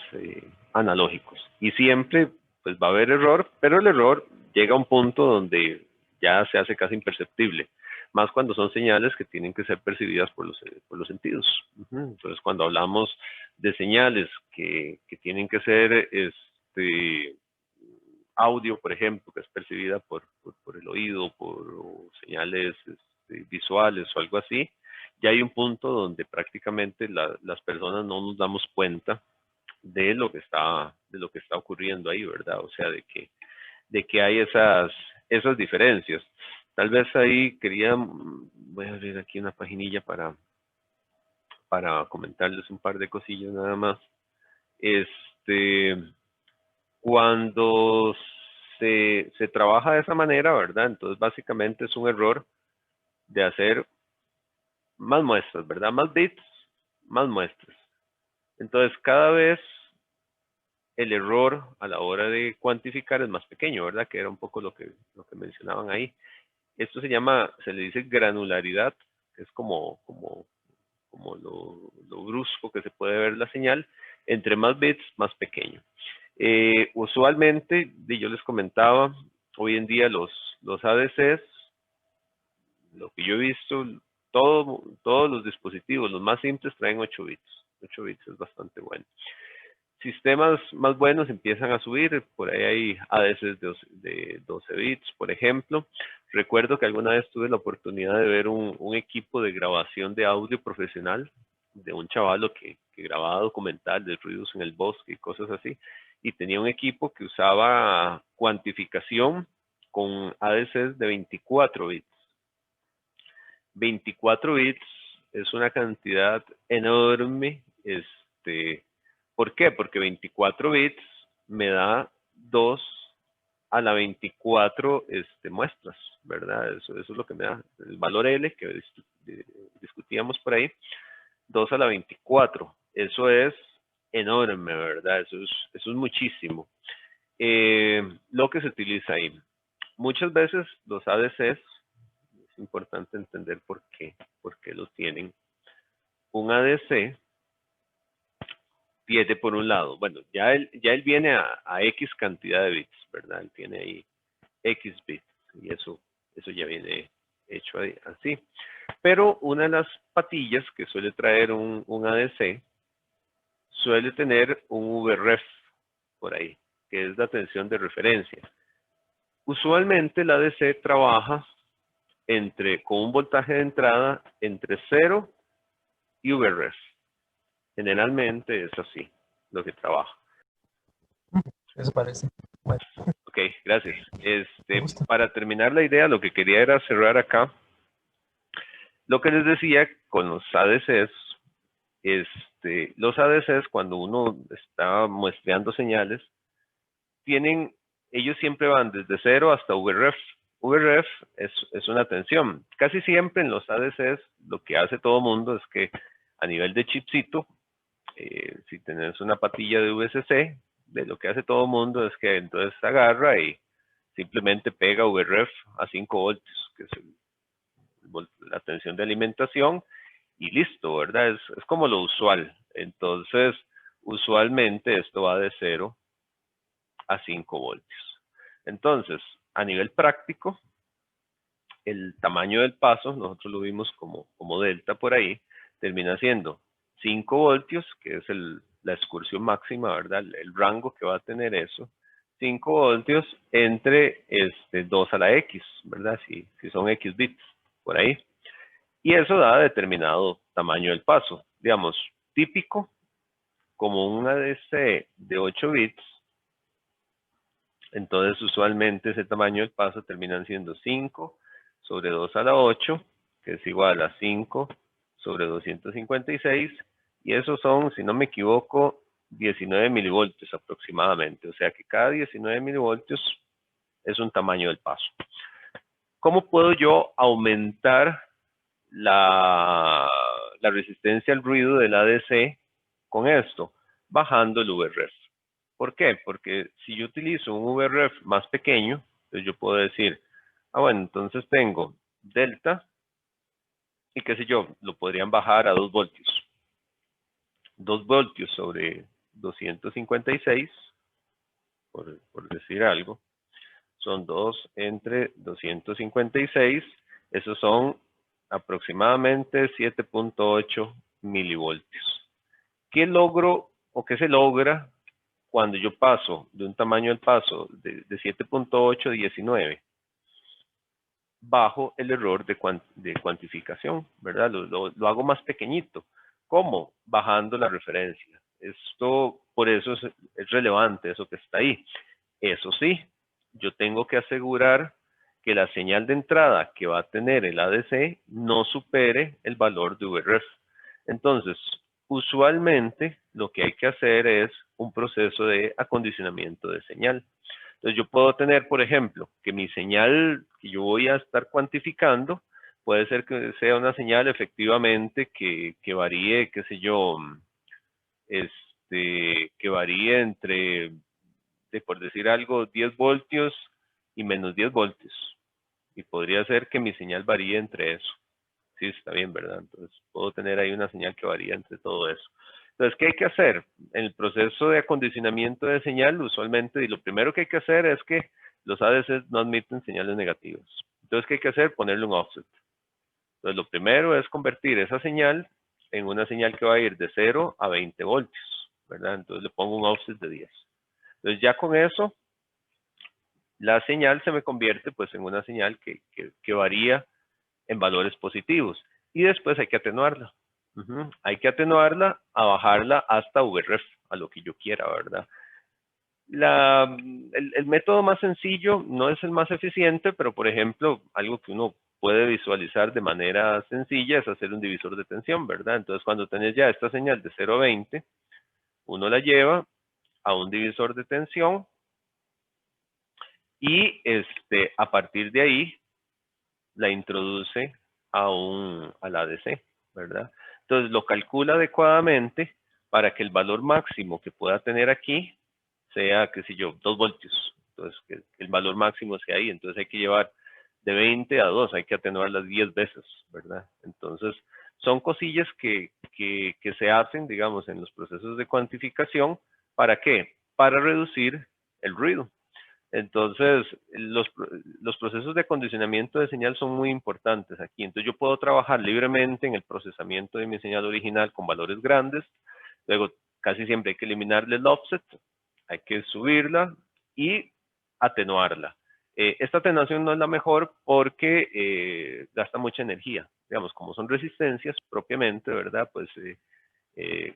analógicos. Y siempre pues va a haber error, pero el error llega a un punto donde ya se hace casi imperceptible, más cuando son señales que tienen que ser percibidas por los sentidos. Entonces, cuando hablamos de señales que tienen que ser audio, por ejemplo, que es percibida por el oído, o señales visuales o algo así, ya hay un punto donde prácticamente las personas no nos damos cuenta de lo que está ocurriendo ahí, ¿verdad? O sea, de que hay esas diferencias. Tal vez ahí voy a abrir aquí una paginilla para comentarles un par de cosillas nada más. Cuando se trabaja de esa manera, ¿verdad? Entonces básicamente es un error de hacer más muestras, ¿verdad? Más bits, más muestras. Entonces cada vez el error a la hora de cuantificar es más pequeño, ¿verdad? Que era un poco lo que mencionaban ahí. Esto se le dice granularidad, que es como lo brusco que se puede ver la señal. Entre más bits, más pequeño. Usualmente, yo les comentaba, hoy en día los ADCs, lo que yo he visto, todos los dispositivos, los más simples, traen 8 bits. 8 bits es bastante bueno. Sistemas más buenos empiezan a subir, por ahí hay ADCs de 12 bits, por ejemplo. Recuerdo que alguna vez tuve la oportunidad de ver un equipo de grabación de audio profesional de un chavalo que grababa documental de ruidos en el bosque y cosas así, y tenía un equipo que usaba cuantificación con ADCs de 24 bits. 24 bits es una cantidad enorme, ¿por qué? Porque 24 bits me da 2 a la 24 muestras, ¿verdad? Eso es lo que me da el valor L que discutíamos por ahí, 2 a la 24. Eso es enorme, ¿verdad? Eso es muchísimo. Lo que se utiliza ahí. Muchas veces los ADCs, es importante entender por qué los tienen. Un ADC tiene por un lado, bueno, ya él viene a X cantidad de bits, ¿verdad? Él tiene ahí X bits y eso ya viene hecho ahí, así. Pero una de las patillas que suele traer un ADC suele tener un VREF por ahí, que es la tensión de referencia. Usualmente el ADC trabaja con un voltaje de entrada entre 0 y VREF. Generalmente es así lo que trabaja. Eso parece. Bueno. Ok, gracias. Para terminar la idea, lo que quería era cerrar acá. Lo que les decía con los ADCs, los ADCs cuando uno está muestreando señales, ellos siempre van desde 0 hasta VREF. VREF es una tensión. Casi siempre en los ADCs lo que hace todo mundo es que a nivel de chipcito, si tenés una patilla de VCC, lo que hace todo mundo es que entonces agarra y simplemente pega VREF a 5 voltios, que es la tensión de alimentación, y listo, ¿verdad? Es como lo usual. Entonces, usualmente esto va de 0 a 5 voltios. Entonces, a nivel práctico, el tamaño del paso, nosotros lo vimos como delta por ahí, termina siendo 5 voltios, que es la excursión máxima, ¿verdad? El rango que va a tener eso. 5 voltios entre 2 a la X, ¿verdad? Si son X bits, por ahí. Y eso da determinado tamaño del paso. Digamos, típico, como un ADC de 8 bits, entonces usualmente ese tamaño del paso terminan siendo 5 sobre 2 a la 8, que es igual a 5 sobre 256, y esos son, si no me equivoco, 19 milivoltios aproximadamente. O sea que cada 19 milivoltios es un tamaño del paso. ¿Cómo puedo yo aumentar la resistencia al ruido del ADC con esto? Bajando el VREF. ¿Por qué? Porque si yo utilizo un VREF más pequeño, entonces yo puedo decir, bueno, entonces tengo delta y qué sé yo, lo podrían bajar a 2 voltios. 2 voltios sobre 256, por decir algo, son 2 entre 256, esos son aproximadamente 7.8 milivoltios. ¿Qué logro o qué se logra cuando yo paso de un tamaño del paso de 7.8 a 19? Bajo el error de cuantificación, ¿verdad? Lo hago más pequeñito. ¿Cómo? Bajando la referencia. Esto, por eso es relevante eso que está ahí. Eso sí, yo tengo que asegurar que la señal de entrada que va a tener el ADC no supere el valor de VREF. Entonces, usualmente lo que hay que hacer es un proceso de acondicionamiento de señal. Entonces yo puedo tener, por ejemplo, que mi señal que yo voy a estar cuantificando puede ser que sea una señal efectivamente que varíe, qué sé yo, que varíe entre, por decir algo, 10 voltios y menos 10 voltios. Y podría ser que mi señal varíe entre eso. Sí, está bien, ¿verdad? Entonces puedo tener ahí una señal que varía entre todo eso. Entonces, ¿qué hay que hacer? En el proceso de acondicionamiento de señal, usualmente, y lo primero que hay que hacer es que los ADCs no admiten señales negativas. Entonces, ¿qué hay que hacer? Ponerle un offset. Entonces, lo primero es convertir esa señal en una señal que va a ir de 0 a 20 voltios, ¿verdad? Entonces, le pongo un offset de 10. Entonces, ya con eso, la señal se me convierte pues en una señal que varía en valores positivos. Y después hay que atenuarla. Hay que atenuarla a bajarla hasta VREF, a lo que yo quiera, ¿verdad? El método más sencillo no es el más eficiente, pero por ejemplo, algo que uno puede visualizar de manera sencilla es hacer un divisor de tensión, ¿verdad? Entonces, cuando tenés ya esta señal de 0 a 20, uno la lleva a un divisor de tensión y a partir de ahí la introduce al ADC, ¿verdad? Entonces lo calcula adecuadamente para que el valor máximo que pueda tener aquí sea, qué sé yo, 2 voltios. Entonces que el valor máximo sea ahí. Entonces hay que llevar de 20 a 2, hay que atenuarlas 10 veces, ¿verdad? Entonces son cosillas que se hacen, digamos, en los procesos de cuantificación. ¿Para qué? Para reducir el ruido. Entonces, los procesos de acondicionamiento de señal son muy importantes aquí. Entonces, yo puedo trabajar libremente en el procesamiento de mi señal original con valores grandes. Luego, casi siempre hay que eliminarle el offset, hay que subirla y atenuarla. Esta atenuación no es la mejor porque gasta mucha energía. Digamos, como son resistencias propiamente, ¿verdad? Pues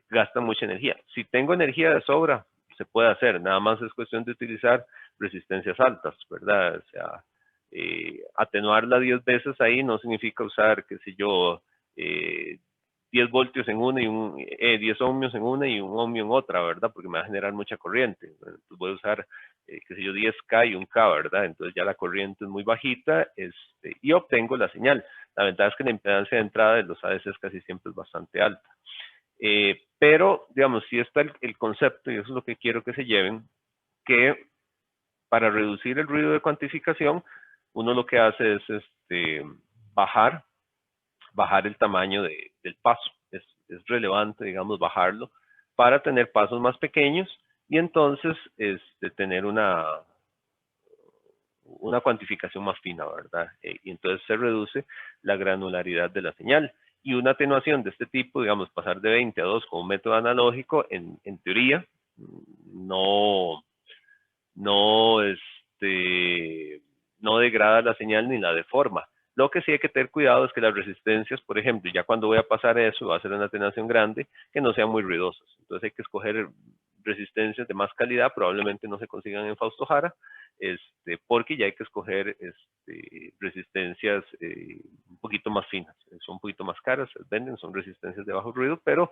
gasta mucha energía. Si tengo energía de sobra, se puede hacer. Nada más es cuestión de utilizar resistencias altas, ¿verdad? O sea, atenuarla 10 veces ahí no significa usar, qué sé yo, 10 voltios en una y 10 ohmios en una y un ohmio en otra, ¿verdad? Porque me va a generar mucha corriente. Entonces voy a usar, qué sé yo, 10K y 1K, ¿verdad? Entonces ya la corriente es muy bajita y obtengo la señal. La ventaja es que la impedancia de entrada de los ADCs casi siempre es bastante alta. Pero, digamos, sí está el concepto, y eso es lo que quiero que se lleven, que para reducir el ruido de cuantificación, uno lo que hace es bajar el tamaño del paso. Es relevante, digamos, bajarlo para tener pasos más pequeños y entonces tener una cuantificación más fina, ¿verdad? Y entonces se reduce la granularidad de la señal. Y una atenuación de este tipo, digamos, pasar de 20 a 2 con un método analógico, en teoría, no degrada la señal ni la deforma. Lo que sí hay que tener cuidado es que las resistencias, por ejemplo, ya cuando voy a pasar eso, va a ser una atenuación grande, que no sean muy ruidosas. Entonces hay que escoger resistencias de más calidad, probablemente no se consigan en Fausto Jara, porque ya hay que escoger resistencias un poquito más finas. Son un poquito más caras, venden, son resistencias de bajo ruido, pero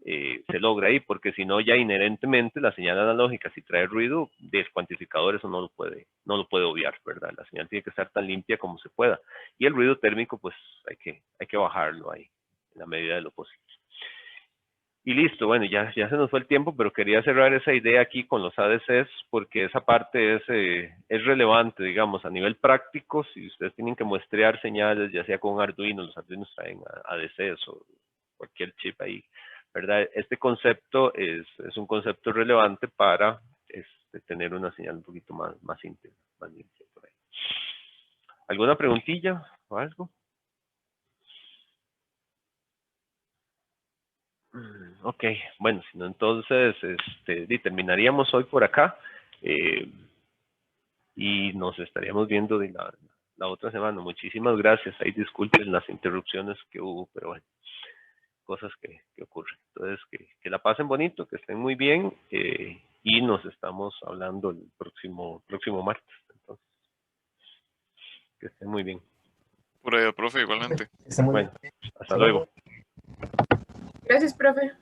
se logra ahí, porque si no ya inherentemente la señal analógica, si trae ruido, descuantificador eso no lo puede obviar, ¿verdad? La señal tiene que estar tan limpia como se pueda. Y el ruido térmico, pues hay que bajarlo ahí, en la medida de lo posible. Y listo, bueno, ya se nos fue el tiempo, pero quería cerrar esa idea aquí con los ADCs, porque esa parte es relevante, digamos, a nivel práctico. Si ustedes tienen que muestrear señales, ya sea con Arduino, los Arduinos traen ADCs o cualquier chip ahí, ¿verdad? Este concepto es un concepto relevante para tener una señal un poquito más íntegra, más limpia por ahí. ¿Alguna preguntilla o algo? Ok, bueno, si no, entonces terminaríamos hoy por acá y nos estaríamos viendo de la otra semana. Muchísimas gracias. Ahí disculpen las interrupciones que hubo, pero bueno, cosas que ocurren. Entonces, que la pasen bonito, que estén muy bien y nos estamos hablando el próximo martes. Entonces, que estén muy bien. Por ahí, profe, igualmente. Está muy Bueno, bien. hasta luego. Gracias, profe.